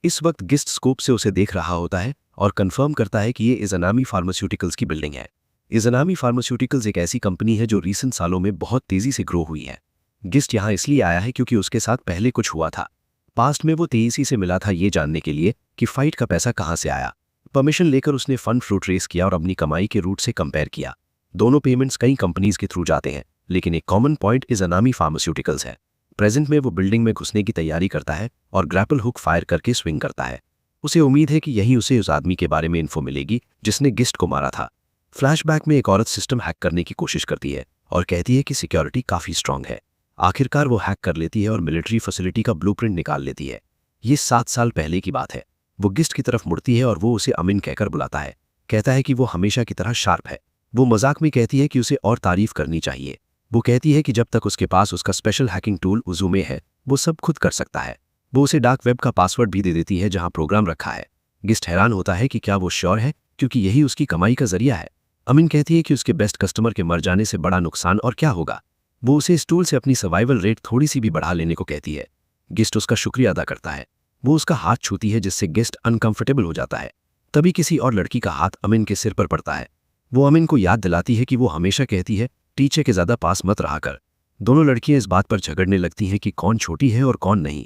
इस वक्त गिस्ट स्कोप से उसे देख रहा होता है और कंफर्म करता है कि ये इज़नामी फार्मास्यूटिकल्स की बिल्डिंग है। इज़नामी फार्मास्यूटिकल्स एक ऐसी कंपनी है जो रीसेंट सालों में बहुत तेजी से ग्रो हुई है। गिस्ट यहाँ इसलिए आया है क्योंकि उसके साथ पहले कुछ हुआ था। पास्ट में वो तेईसी से मिला था ये जानने के लिए कि फाइट का पैसा कहाँ से आया। परमिशन लेकर उसने फंड फ्लो ट्रेस किया और अपनी कमाई के रूट से कंपेयर किया। दोनों पेमेंट्स कई कंपनीज के थ्रू जाते हैं, लेकिन एक कॉमन पॉइंट इज़नामी फार्मास्यूटिकल्स है। प्रेजेंट में वो बिल्डिंग में घुसने की तैयारी करता है और ग्रैपल हुक फायर करके स्विंग करता है। उसे उम्मीद है कि यहीं उसे उस आदमी के बारे में इन्फो मिलेगी जिसने गिस्ट को मारा था। फ्लैशबैक में एक औरत सिस्टम हैक करने की कोशिश करती है और कहती है कि सिक्योरिटी काफी स्ट्रांग है। आखिरकार वो हैक कर लेती है और मिलिट्री फैसिलिटी का ब्लूप्रिंट निकाल लेती है। ये 7 साल पहले की बात है। वो गिस्ट की तरफ मुड़ती है और वो उसे अमीन कहकर बुलाता है। कहता है कि वो हमेशा की तरह शार्प है। वो मजाक में कहती है कि उसे और तारीफ करनी चाहिए। वो कहती है कि जब तक उसके पास उसका स्पेशल हैकिंग टूल उज़ूमे है वो सब खुद कर सकता है। वो उसे डार्क वेब का पासवर्ड भी दे देती है जहां प्रोग्राम रखा है। गिस्ट हैरान होता है कि क्या वो श्योर है, क्योंकि यही उसकी कमाई का जरिया है। अमीन कहती है कि उसके बेस्ट कस्टमर के मर जाने से बड़ा नुकसान और क्या होगा। वो उसे इस टूल से अपनी सर्वाइवल रेट थोड़ी सी भी बढ़ा लेने को कहती है। गिस्ट उसका शुक्रिया अदा करता है। वो उसका हाथ छूती है जिससे गिस्ट अनकंफर्टेबल हो जाता है। तभी किसी और लड़की का हाथ अमीन के सिर पर पड़ता है। वो अमीन को याद दिलाती है कि वो हमेशा कहती है टीचर के ज्यादा पास मत रहा कर। दोनों लड़कियां इस बात पर झगड़ने लगती हैं कि कौन छोटी है और कौन नहीं।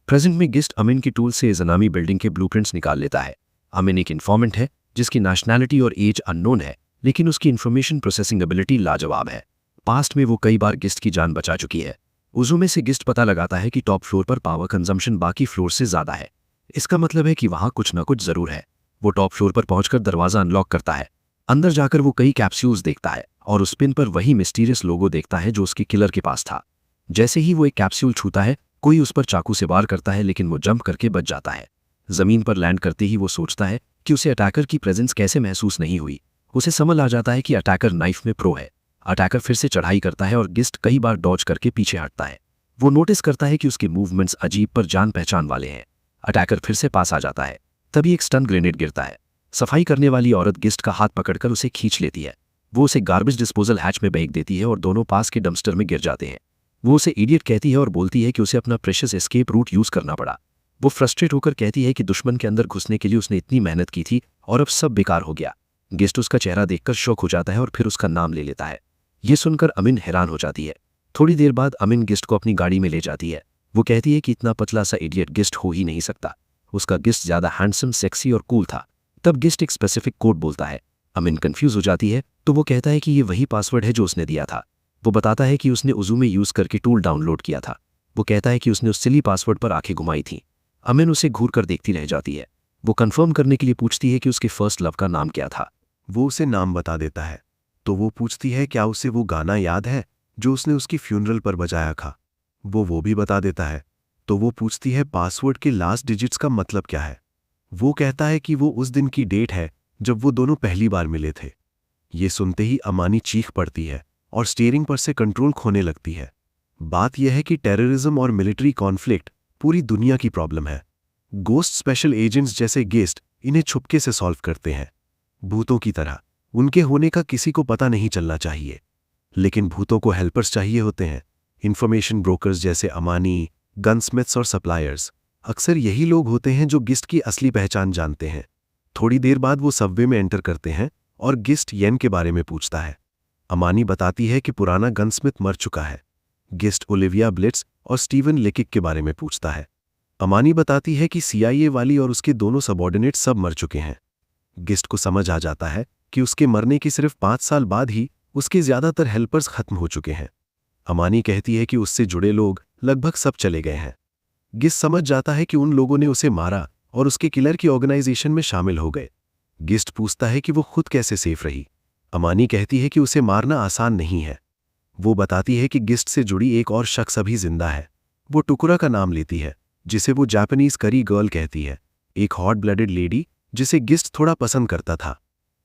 प्रेजेंट में गिस्ट अमीन की टूल से इज़नामी बिल्डिंग के ब्लूप्रिंट्स निकाल लेता है। अमीन एक इन्फॉर्मेंट है जिसकी नेशनैलिटी और एज अननोन है, लेकिन उसकी इन्फॉर्मेशन प्रोसेसिंग एबिलिटी लाजवाब है। पास्ट में वो कई बार गिस्ट की जान बचा चुकी है। उज़ूमे से गिस्ट पता लगाता है कि टॉप फ्लोर पर पावर कंजम्पशन बाकी फ्लोर से ज्यादा है। इसका मतलब है कि वहां कुछ ना कुछ जरूर है। वो टॉप फ्लोर पर पहुंचकर दरवाजा अनलॉक करता है। अंदर जाकर वो कई कैप्सूल्स देखता है और उस पिन पर वही मिस्टीरियस लोगो देखता है जो उसके किलर के पास था। जैसे ही वो एक कैप्सूल छूता है, कोई उस पर चाकू से वार करता है, लेकिन वो जंप करके बच जाता है। जमीन पर लैंड करते ही वो सोचता है कि उसे अटैकर की प्रेजेंस कैसे महसूस नहीं हुई। उसे समझ आ जाता है कि अटैकर नाइफ में प्रो है। अटैकर फिर से चढ़ाई करता है और गिस्ट कई बार डॉज करके पीछे हटता है। वो नोटिस करता है कि उसके मूवमेंट्स अजीब पर जान पहचान वाले हैं। अटैकर फिर से पास आ जाता है। तभी एक स्टन ग्रेनेड गिरता है। सफाई करने वाली औरत गिस्ट का हाथ पकड़कर उसे खींच लेती है। वो उसे गार्बेज डिस्पोजल हैच में फेंक देती है और दोनों पास के डंपस्टर में गिर जाते हैं। वो उसे इडियट कहती है और बोलती है कि उसे अपना प्रेशियस एस्केप रूट यूज करना पड़ा। वो फ्रस्ट्रेट होकर कहती है कि दुश्मन के अंदर घुसने के लिए उसने इतनी मेहनत की थी और अब सब बेकार हो गया। गिस्ट उसका चेहरा देखकर शॉक हो जाता है और फिर उसका नाम ले लेता है। ये सुनकर अमीन हैरान हो जाती है। थोड़ी देर बाद अमीन गिस्ट को अपनी गाड़ी में ले जाती है। वो कहती है कि इतना पतला सा इडियट गिस्ट हो ही नहीं सकता। उसका गिस्ट ज्यादा हैंडसम, सेक्सी और कूल था। तब गिस्ट एक स्पेसिफिक कोड बोलता है। अमीन कंफ्यूज हो जाती है तो वो कहता है कि ये वही पासवर्ड है जो उसने दिया था। वो बताता है कि उसने उज़ूमे यूज करके टूल डाउनलोड किया था। वो कहता है कि उसने उस सिली पासवर्ड पर आंखें घुमाई थी। अमिन उसे घूर कर देखती रह जाती है। वो कंफर्म करने के लिए पूछती है कि उसके फर्स्ट लव का नाम क्या था। वो उसे नाम बता देता है। तो वो पूछती है क्या उसे वो गाना याद है जो उसने उसकी फ्यूनरल पर बजाया था। वो भी बता देता है। तो वो पूछती है पासवर्ड के लास्ट डिजिट्स का मतलब क्या है। वो कहता है कि वो उस दिन की डेट है जब वो दोनों पहली बार मिले थे। ये सुनते ही अमानी चीख पड़ती है और स्टीयरिंग पर से कंट्रोल खोने लगती है। बात यह है कि टेररिज्म और मिलिट्री कॉन्फ्लिक्ट पूरी दुनिया की प्रॉब्लम है। गोस्ट स्पेशल एजेंट्स जैसे गेस्ट इन्हें छुपके से सॉल्व करते हैं। भूतों की तरह उनके होने का किसी को पता नहीं चलना चाहिए। लेकिन भूतों को हेल्पर्स चाहिए होते हैं। इंफॉर्मेशन ब्रोकर्स जैसे अमानी, गनस्मिथ्स और सप्लायर्स अक्सर यही लोग होते हैं जो गिस्ट की असली पहचान जानते हैं। थोड़ी देर बाद वो सबवे में एंटर करते हैं और गिस्ट येन के बारे में पूछता है। अमानी बताती है कि पुराना गनस्मिथ मर चुका है। गिस्ट ओलिविया ब्लिट्स और स्टीवन लेकिक के बारे में पूछता है। अमानी बताती है कि CIA वाली और उसके दोनों सबॉर्डिनेट सब मर चुके हैं। गिस्ट को समझ आ जाता है कि उसके मरने के सिर्फ 5 साल बाद ही उसके ज्यादातर हेल्पर्स खत्म हो चुके हैं। अमानी कहती है कि उससे जुड़े लोग लगभग सब चले गए हैं। गिस्ट समझ जाता है कि उन लोगों ने उसे मारा और उसके किलर की ऑर्गेनाइजेशन में शामिल हो गए। गिस्ट पूछता है कि वो खुद कैसे सेफ रही। अमानी कहती है कि उसे मारना आसान नहीं है। वो बताती है कि गिस्ट से जुड़ी एक और शख्स अभी जिंदा है। वो टुकुरा का नाम लेती है, जिसे वो जापानीज करी गर्ल कहती है, एक हॉट ब्लडेड लेडी जिसे गिस्ट थोड़ा पसंद करता था।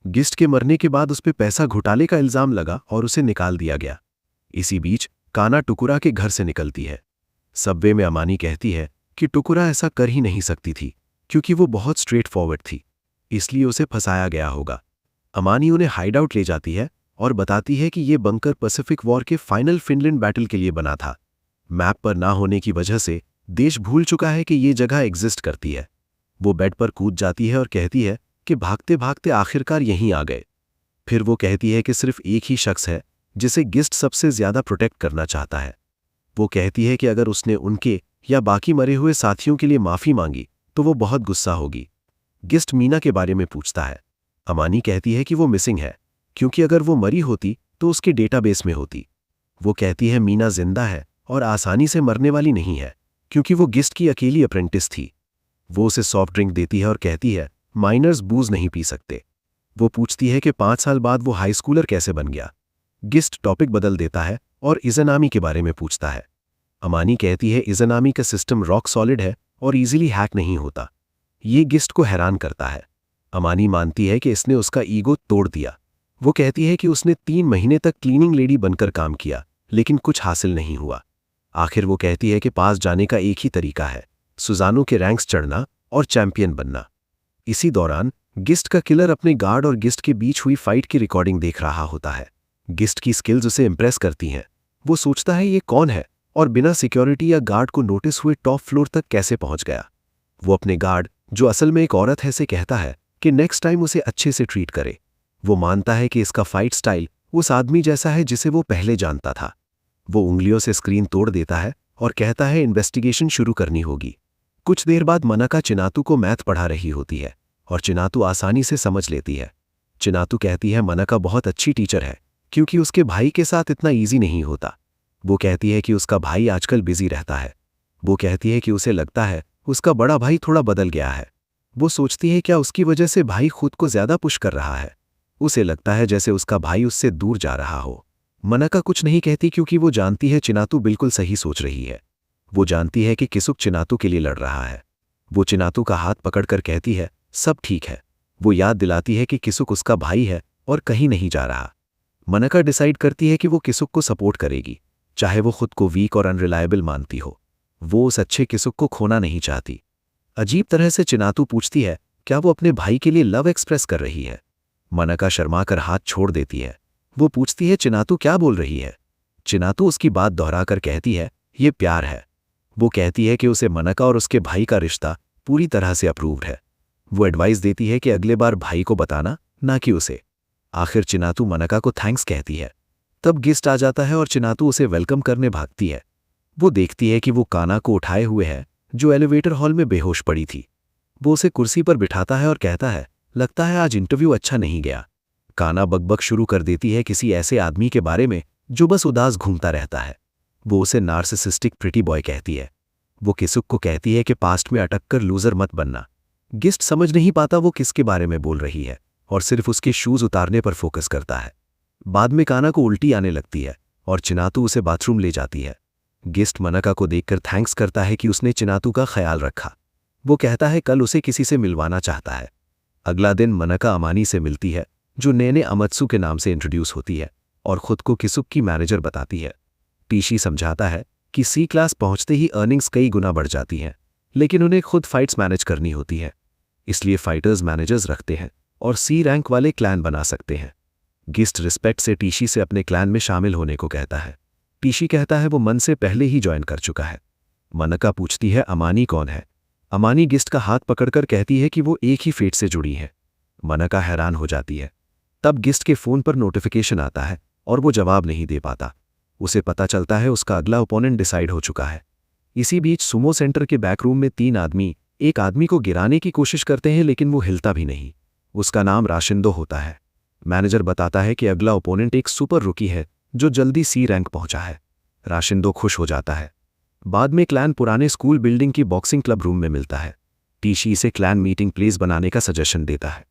गिस्ट के मरने के बाद उस पर पैसा घोटाले का इल्जाम लगा और उसे निकाल दिया गया। इसी बीच काना टुकुरा के घर से निकलती है। सबवे में अमानी कहती है कि टुकुरा ऐसा कर ही नहीं सकती थी क्योंकि वो बहुत स्ट्रेट फॉरवर्ड थी, इसलिए उसे फंसाया गया होगा। अमानी उन्हें हाइड आउट ले जाती है और बताती है कि ये बंकर पैसिफिक वॉर के फाइनल फिनलैंड बैटल के लिए बना था। मैप पर ना होने की वजह से देश भूल चुका है कि ये जगह एग्जिस्ट करती है। वो बेड पर कूद जाती है और कहती है कि भागते भागते आखिरकार यहीं आ गए। फिर वो कहती है कि सिर्फ एक ही शख्स है जिसे गिस्ट सबसे ज्यादा प्रोटेक्ट करना चाहता है। वो कहती है कि अगर उसने उनके या बाकी मरे हुए साथियों के लिए माफी मांगी तो वो बहुत गुस्सा होगी। गिस्ट मीना के बारे में पूछता है। अमानी कहती है कि वो मिसिंग है क्योंकि अगर वो मरी होती तो उसके डेटाबेस में होती। वो कहती है मीना जिंदा है और आसानी से मरने वाली नहीं है क्योंकि वो गिस्ट की अकेली अप्रेंटिस थी। वो उसे सॉफ्ट ड्रिंक देती है और कहती है माइनर्स बूज नहीं पी सकते। वो पूछती है कि 5 साल बाद वो हाई स्कूलर कैसे बन गया। गिस्ट टॉपिक बदल देता है और इज़नामी के बारे में पूछता है। अमानी कहती है इज़नामी का सिस्टम रॉक सॉलिड है और इजीली हैक नहीं होता। ये गिस्ट को हैरान करता है। अमानी मानती है कि इसने उसका ईगो तोड़ दिया। वो कहती है कि उसने 3 महीने तक क्लीनिंग लेडी बनकर काम किया लेकिन कुछ हासिल नहीं हुआ। आखिर वो कहती है कि पास जाने का एक ही तरीका है, सुजानो के रैंक्स चढ़ना और चैंपियन बनना। इसी दौरान गिस्ट का किलर अपने गार्ड और गिस्ट के बीच हुई फाइट की रिकॉर्डिंग देख रहा होता है। गिस्ट की स्किल्स उसे इंप्रेस करती हैं। वो सोचता है ये कौन है और बिना सिक्योरिटी या गार्ड को नोटिस हुए टॉप फ्लोर तक कैसे पहुंच गया। वो अपने गार्ड, जो असल में एक औरत है, से कहता है कि नेक्स्ट टाइम उसे अच्छे से ट्रीट करे। वो मानता है कि इसका फाइट स्टाइल उस आदमी जैसा है जिसे वो पहले जानता था। वो उंगलियों से स्क्रीन तोड़ देता है और कहता है इन्वेस्टिगेशन शुरू करनी होगी। कुछ देर बाद मनका चिनातू को मैथ पढ़ा रही होती है और चिनातू आसानी से समझ लेती है। चिनातू कहती है मनका बहुत अच्छी टीचर है क्योंकि उसके भाई के साथ इतना ईजी नहीं होता। वो कहती है कि उसका भाई आजकल बिजी रहता है। वो कहती है कि उसे लगता है उसका बड़ा भाई थोड़ा बदल गया है। वो सोचती है क्या उसकी वजह से भाई खुद को ज्यादा पुश कर रहा है। उसे लगता है जैसे उसका भाई उससे दूर जा रहा हो। मनका कुछ नहीं कहती क्योंकि वो जानती है चिनातू बिल्कुल सही सोच रही है। वो जानती है कि किसुक चिनातू के लिए लड़ रहा है। वो चिनातू का हाथ पकड़कर कहती है सब ठीक है। वो याद दिलाती है कि किसुक उसका भाई है और कहीं नहीं जा रहा। मनका डिसाइड करती है कि वो किसुक को सपोर्ट करेगी, चाहे वो खुद को वीक और अनरिलायबल मानती हो। वो उस अच्छे किसुक को खोना नहीं चाहती। अजीब तरह से चिनातू पूछती है क्या वो अपने भाई के लिए लव एक्सप्रेस कर रही है। मनका शर्माकर हाथ छोड़ देती है। वो पूछती है चिनातू क्या बोल रही है। चिनातू उसकी बात दोहराकर कहती है ये प्यार है। वो कहती है कि उसे मनका और उसके भाई का रिश्ता पूरी तरह से अप्रूव्ड है। वो एडवाइस देती है कि अगले बार भाई को बताना, ना कि उसे। आखिर चिनातू मनका को थैंक्स कहती है। तब गिस्ट आ जाता है और चिनातू उसे वेलकम करने भागती है। वो देखती है कि वो काना को उठाए हुए है जो एलिवेटर हॉल में बेहोश पड़ी थी। वो उसे कुर्सी पर बिठाता है और कहता है लगता है आज इंटरव्यू अच्छा नहीं गया। काना बकबक शुरू कर देती है किसी ऐसे आदमी के बारे में जो बस उदास घूमता रहता है। वो उसे नार्सिसिस्टिक प्रिटी बॉय कहती है। वो किसुक को कहती है कि पास्ट में अटक कर लूजर मत बनना। गिस्ट समझ नहीं पाता वो किसके बारे में बोल रही है और सिर्फ उसके शूज उतारने पर फोकस करता है। बाद में काना को उल्टी आने लगती है और चिनातू उसे बाथरूम ले जाती है। गिस्ट मनका को देखकर थैंक्स करता है कि उसने चिनातू का ख्याल रखा। वो कहता है कल उसे किसी से मिलवाना चाहता है। अगला दिन मनका अमानी से मिलती है जो नेने अमत्सु के नाम से इंट्रोड्यूस होती है और खुद को किसुक की मैनेजर बताती है। टीशी समझाता है कि सी क्लास पहुंचते ही अर्निंग्स कई गुना बढ़ जाती हैं, लेकिन उन्हें खुद फाइट्स मैनेज करनी होती है, इसलिए फाइटर्स मैनेजर्स रखते हैं और सी रैंक वाले क्लैन बना सकते हैं। गिस्ट रिस्पेक्ट से टीशी से अपने क्लैन में शामिल होने को कहता है। टीशी कहता है वो मन से पहले ही ज्वाइन कर चुका है। मनका पूछती है अमानी कौन है। अमानी गिस्ट का हाथ पकड़कर कहती है कि वो एक ही फेट से जुड़ी है। मनका हैरान हो जाती है। तब गिस्ट के फोन पर नोटिफिकेशन आता है और वो जवाब नहीं दे पाता। उसे पता चलता है उसका अगला ओपोनेंट डिसाइड हो चुका है। इसी बीच सुमो सेंटर के बैकरूम में 3 आदमी एक आदमी को गिराने की कोशिश करते हैं, लेकिन वो हिलता भी नहीं। उसका नाम राशिंदो होता है। मैनेजर बताता है कि अगला ओपोनेंट एक सुपर रुकी है जो जल्दी सी रैंक पहुंचा है। राशिंदो खुश हो जाता है। बाद में क्लैन पुराने स्कूल बिल्डिंग की बॉक्सिंग क्लब रूम में मिलता है। टीशी इसे क्लैन मीटिंग प्लेस बनाने का सजेशन देता है।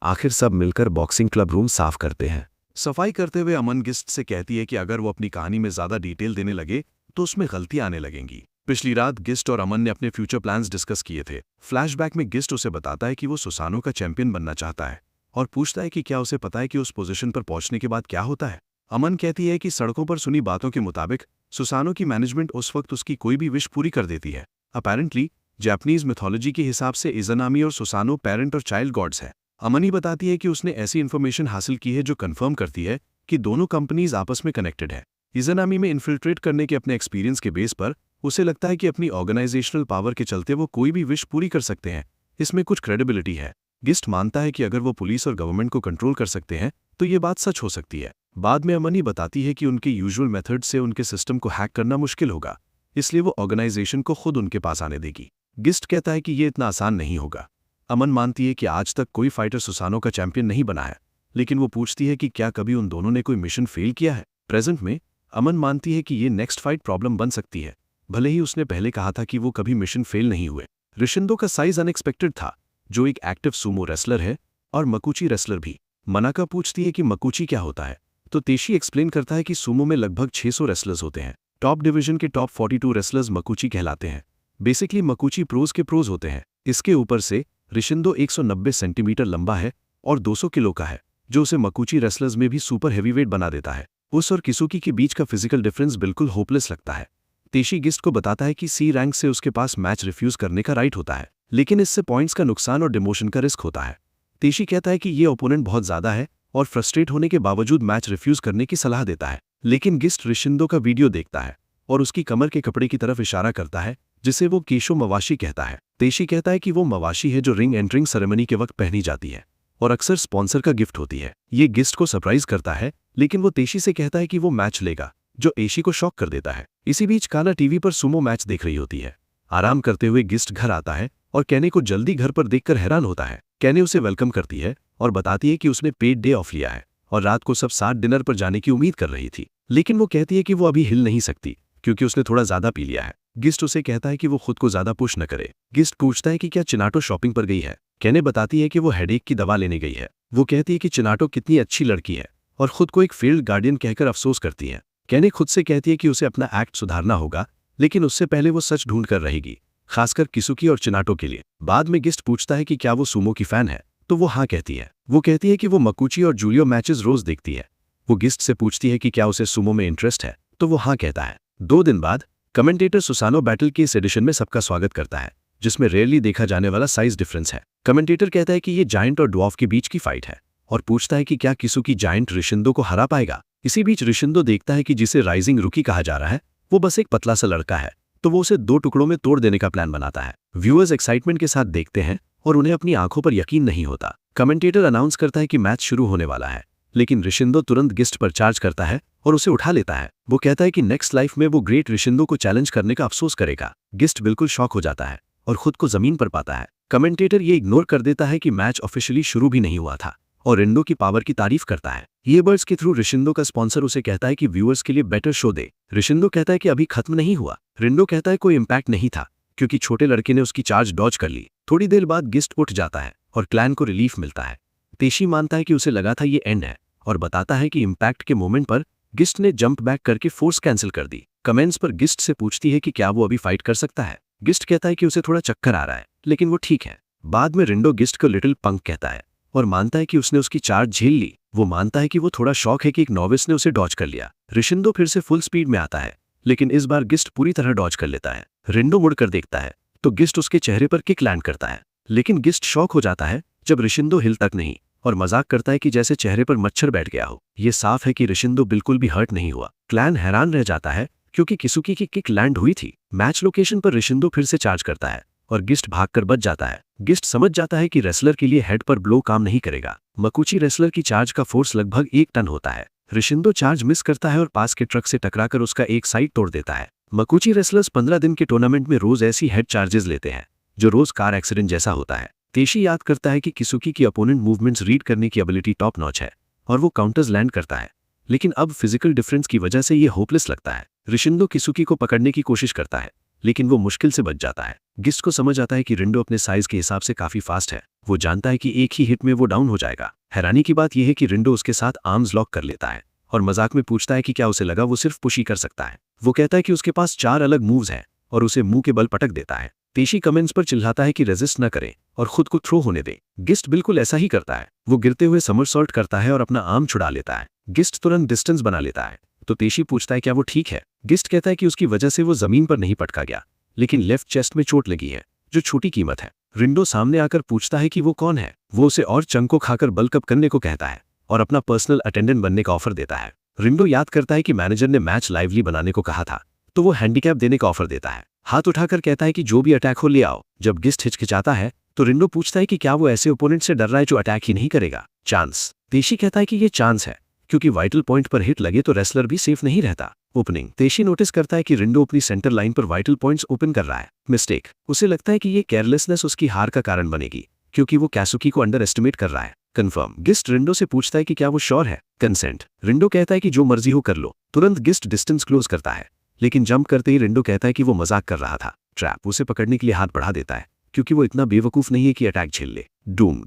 आखिर सब मिलकर बॉक्सिंग क्लब रूम साफ करते हैं। सफाई करते हुए अमन गिस्ट से कहती है कि अगर वो अपनी कहानी में ज्यादा डिटेल देने लगे तो उसमें गलतियां आने लगेंगी। पिछली रात गिस्ट और अमन ने अपने फ्यूचर प्लान्स डिस्कस किए थे। फ्लैशबैक में गिस्ट उसे बताता है कि वो सुसानो का चैंपियन बनना चाहता है और पूछता है कि क्या उसे पता है कि उस पोजीशन पर पहुंचने के बाद क्या होता है। अमन कहती है कि सड़कों पर सुनी बातों के मुताबिक सुसानो की मैनेजमेंट उस वक्त उसकी कोई भी विश पूरी कर देती है। अपेरेंटली जापानीज मिथोलॉजी के हिसाब से इज़नामी और सुसानो पेरेंट और चाइल्ड गॉड्स है। अमनी बताती है कि उसने ऐसी इन्फॉर्मेशन हासिल की है जो कंफर्म करती है कि दोनों कंपनीज आपस में कनेक्टेड है। इज़नामी में इन्फिल्ट्रेट करने के अपने एक्सपीरियंस के बेस पर उसे लगता है कि अपनी ऑर्गेनाइजेशनल पावर के चलते वो कोई भी विश पूरी कर सकते हैं। इसमें कुछ क्रेडिबिलिटी है। गिस्ट मानता है कि अगर वो पुलिस और गवर्नमेंट को कंट्रोल कर सकते हैं तो ये बात सच हो सकती है। बाद में अमनी बताती है कि उनके यूजुअल मेथड से उनके सिस्टम को हैक करना मुश्किल होगा, इसलिए वो ऑर्गेनाइजेशन को खुद उनके पास आने देगी। गिस्ट कहता है कि ये इतना आसान नहीं होगा। अमन मानती है कि आज तक कोई फाइटर सुसानो का चैंपियन नहीं बना है, लेकिन वो पूछती है कि क्या कभी उन दोनों ने कोई मिशन फेल किया है। प्रेजेंट में अमन मानती है कि ये नेक्स्ट फाइट प्रॉब्लम बन सकती है, भले ही उसने पहले कहा था कि वो कभी मिशन फेल नहीं हुए। रिशिंदो का साइज अनएक्सपेक्टेड था, जो एक एक्टिव सूमो रेसलर है और मकुची रेसलर भी। मनाका पूछती है कि मकुची क्या होता है, तो तेशी एक्सप्लेन करता है कि सूमो में लगभग 600 रेसलर्स होते हैं। टॉप डिवीजन के टॉप 42 रेसलर्स मकुची कहलाते हैं। बेसिकली मकुची प्रोज के प्रोज होते हैं। इसके ऊपर से रिशिंदो 190 सेंटीमीटर लंबा है और 200 किलो का है, जो उसे मकुची रेसलर्स में भी सुपर हैवीवेट बना देता है। उस और किसुकी के बीच का फिजिकल डिफरेंस बिल्कुल होपलेस लगता है। तेशी गिस्ट को बताता है कि सी रैंक से उसके पास मैच रिफ्यूज करने का राइट होता है, लेकिन इससे पॉइंट्स का नुकसान और डिमोशन का रिस्क होता है। तेशी कहता है कि ये ओपोनेंट बहुत ज्यादा है और फ्रस्ट्रेट होने के बावजूद मैच रिफ्यूज करने की सलाह देता है। लेकिन गिस्ट रिशिंदो का वीडियो देखता है और उसकी कमर के कपड़े की तरफ इशारा करता है, जिसे वो केशो मवाशी कहता है। तेशी कहता है कि वो मवाशी है जो रिंग एंट्रिंग सेरेमनी के वक्त पहनी जाती है और अक्सर स्पॉन्सर का गिफ्ट होती है। ये गिस्ट को सरप्राइज करता है, लेकिन वो तेशी से कहता है कि वो मैच लेगा, जो एशी को शॉक कर देता है। इसी बीच काना टीवी पर सुमो मैच देख रही होती है। आराम करते हुए गिस्ट घर आता है और कैने को जल्दी घर पर देखकर हैरान होता है। कैने उसे वेलकम करती है और बताती है कि उसने पेड डे ऑफ लिया है और रात को सब साथ डिनर पर जाने की उम्मीद कर रही थी, लेकिन वो कहती है कि वो अभी हिल नहीं सकती क्योंकि उसने थोड़ा ज्यादा पी लिया है। गिस्ट उसे कहता है कि वो खुद को ज्यादा पुश न करे। गिस्ट पूछता है कि क्या चिनाटो शॉपिंग पर गई है। कैने बताती है कि वो हेडेक की दवा लेने गई है। वो कहती है कि चिनाटो कितनी अच्छी लड़की है और खुद को एक फील्ड गार्डियन कहकर अफसोस करती है। कैने खुद से कहती है कि उसे अपना एक्ट सुधारना होगा, लेकिन उससे पहले वो सच ढूंढ कर रहेगी, खासकर किसुकी और चिनाटो के लिए। बाद में गिस्ट पूछता है कि क्या वो सुमो की फैन है, तो वो हाँ कहती है। वो कहती है कि वो मकुची और जूलियो मैचेस रोज देखती है। वो गिस्ट से पूछती है कि क्या उसे सुमो में इंटरेस्ट है, तो वो हाँ कहता है। 2 दिन बाद कमेंटेटर सुसानो बैटल के इस एडिशन में सबका स्वागत करता है, जिसमें रेयरली देखा जाने वाला साइज डिफरेंस है। कमेंटेटर कहता है कि ये जायंट और ड्वार्फ के बीच की फाइट है और पूछता है कि क्या किसुकी जायंट रिशिंदो को हरा पाएगा। इसी बीच रिशिंदो देखता है कि जिसे राइजिंग रुकी कहा जा रहा है वो बस एक पतला सा लड़का है, तो वो उसे 2 टुकड़ों में तोड़ देने का प्लान बनाता है। व्यूअर्स एक्साइटमेंट के साथ देखते हैं और उन्हें अपनी आंखों पर यकीन नहीं होता। कमेंटेटर अनाउंस करता है कि मैच शुरू होने वाला है, लेकिन रिशिंदो तुरंत गिस्ट पर चार्ज करता है और उसे उठा लेता है। वो कहता है कि नेक्स्ट लाइफ में वो ग्रेट रिशिंदो को चैलेंज करने का अफसोस करेगा। गिस्ट बिल्कुल शॉक हो जाता है और खुद को जमीन पर पाता है। कमेंटेटर ये इग्नोर कर देता है कि मैच ऑफिशियली शुरू भी नहीं हुआ था और रिंडो की पावर की तारीफ करता है। ईयरबड्स के थ्रू रिशिंदो का स्पॉन्सर उसे कहता है कि व्यूअर्स के लिए बेटर शो दे। रिशिंदो कहता है कि अभी खत्म नहीं हुआ। रिंडो कहता है कोई इम्पैक्ट नहीं था क्योंकि छोटे लड़के ने उसकी चार्ज डॉज कर ली। थोड़ी देर बाद गिस्ट उठ जाता है और क्लैन को रिलीफ मिलता है। तेशी मानता है कि उसे लगा था ये एंड है और बताता है कि इम्पैक्ट के मोमेंट पर गिस्ट ने जंप बैक करके फोर्स कैंसिल कर दी। कमेंट्स पर गिस्ट से पूछती है कि क्या वो अभी फाइट कर सकता है। गिस्ट कहता है कि उसे थोड़ा चक्कर आ रहा है लेकिन वो ठीक है। बाद में रिंडो गिस्ट को लिटिल पंक कहता है और मानता है कि उसने उसकी चार्ज झेल ली। वो मानता है कि वो थोड़ा शॉक है कि एक नॉविस ने उसे डॉज कर लिया। रिशिंदो फिर से फुल स्पीड में आता है लेकिन इस बार गिस्ट पूरी तरह डॉज कर लेता है। रिंडो मुड़कर देखता है तो गिस्ट उसके चेहरे पर किक लैंड करता है लेकिन गिस्ट शॉक हो जाता है जब रिशिंदो हिल तक नहीं और मजाक करता है कि जैसे चेहरे पर मच्छर बैठ गया हो। ये साफ है कि रिशिंदो बिल्कुल भी हर्ट नहीं हुआ। क्लैन हैरान रह जाता है क्योंकि किसुकी की किक लैंड हुई थी। मैच लोकेशन पर रिशिंदो फिर से चार्ज करता है और गिस्ट भागकर बच जाता है। गिस्ट समझ जाता है कि रेसलर के लिए हेड पर ब्लो काम नहीं करेगा। मकुची रेसलर की चार्ज का फोर्स लगभग 1 टन होता है। रिशिंदो चार्ज मिस करता है और पास के ट्रक से टकराकर उसका एक साइड तोड़ देता है। मकुची रेसलर्स 15 दिन के टूर्नामेंट में रोज ऐसी हेड चार्जेस लेते हैं जो रोज कार एक्सीडेंट जैसा होता है। तेशी याद करता है कि किसुकी की अपोनेंट मूवमेंट्स रीड करने की एबिलिटी टॉप नॉच है और वो काउंटर्स लैंड करता है लेकिन अब फिजिकल डिफरेंस की वजह से ये होपलेस लगता है। रिशिंदो किसुकी को पकड़ने की कोशिश करता है लेकिन वो मुश्किल से बच जाता है। गिस्ट को समझ आता है कि रिंडो अपने साइज के हिसाब से काफी फास्ट है। वो जानता है कि एक ही हिट में वो डाउन हो जाएगा। हैरानी की बात यह है कि रिंडो उसके साथ आर्म्स लॉक कर लेता है और मजाक में पूछता है कि क्या उसे लगा वो सिर्फ पुश ही कर सकता है। वो कहता है कि उसके पास 4 अलग मूव्स हैं और उसे मुंह के बल पटक देता है। तेशी कमेंट्स पर चिल्लाता है कि रेजिस्ट न करे और खुद को थ्रो होने दे। गिस्ट बिल्कुल ऐसा ही करता है। वो गिरते हुए समरसॉल्ट करता है और अपना आर्म छुड़ा लेता है। गिस्ट तुरंत डिस्टेंस बना लेता है तो तेशी पूछता है क्या वो ठीक है। गिस्ट कहता है कि उसकी वजह से वो जमीन पर नहीं पटका गया लेकिन लेफ्ट चेस्ट में चोट लगी है जो छोटी कीमत है। रिंडो सामने आकर पूछता है कि वो कौन है। वो उसे और चंको खाकर बल्कअप करने को कहता है और अपना पर्सनल अटेंडेंट बनने का ऑफर देता है। रिंडो याद करता है कि मैनेजर ने मैच लाइवली बनाने को कहा था तो वो हैंडीकैप देने का ऑफर देता है। हाथ उठाकर कहता है कि जो भी अटैक हो ले आओ। जब गिस्ट हिचकिचाता है तो रिंडो पूछता है कि क्या वो ऐसे ओपोनेंट से डर रहा है जो अटैक ही नहीं करेगा। चांस। तेशी कहता है कि ये चांस है क्योंकि वाइटल पॉइंट पर हिट लगे तो रेसलर भी सेफ नहीं रहता। ओपनिंग। तेशी नोटिस करता है कि रिंडो अपनी सेंटर लाइन पर वाइटल पॉइंट्स ओपन कर रहा है। मिस्टेक। उसे लगता है कि ये केयरलेसनेस उसकी हार का कारण बनेगी क्योंकि वो कैसुकी को अंडर एस्टिमेट कर रहा है। कंफर्म। गिस्ट रिंडो से पूछता है कि क्या वो श्योर है। कंसेंट। रिंडो कहता है कि जो मर्जी हो कर लो। तुरंत गिस्ट डिस्टेंस क्लोज करता है लेकिन जंप करते ही रिंडो कहता है कि वो मजाक कर रहा था। ट्रैप। उसे पकड़ने के लिए हाथ बढ़ा देता है क्योंकि वो इतना बेवकूफ नहीं है कि अटैक झेल ले। डूम।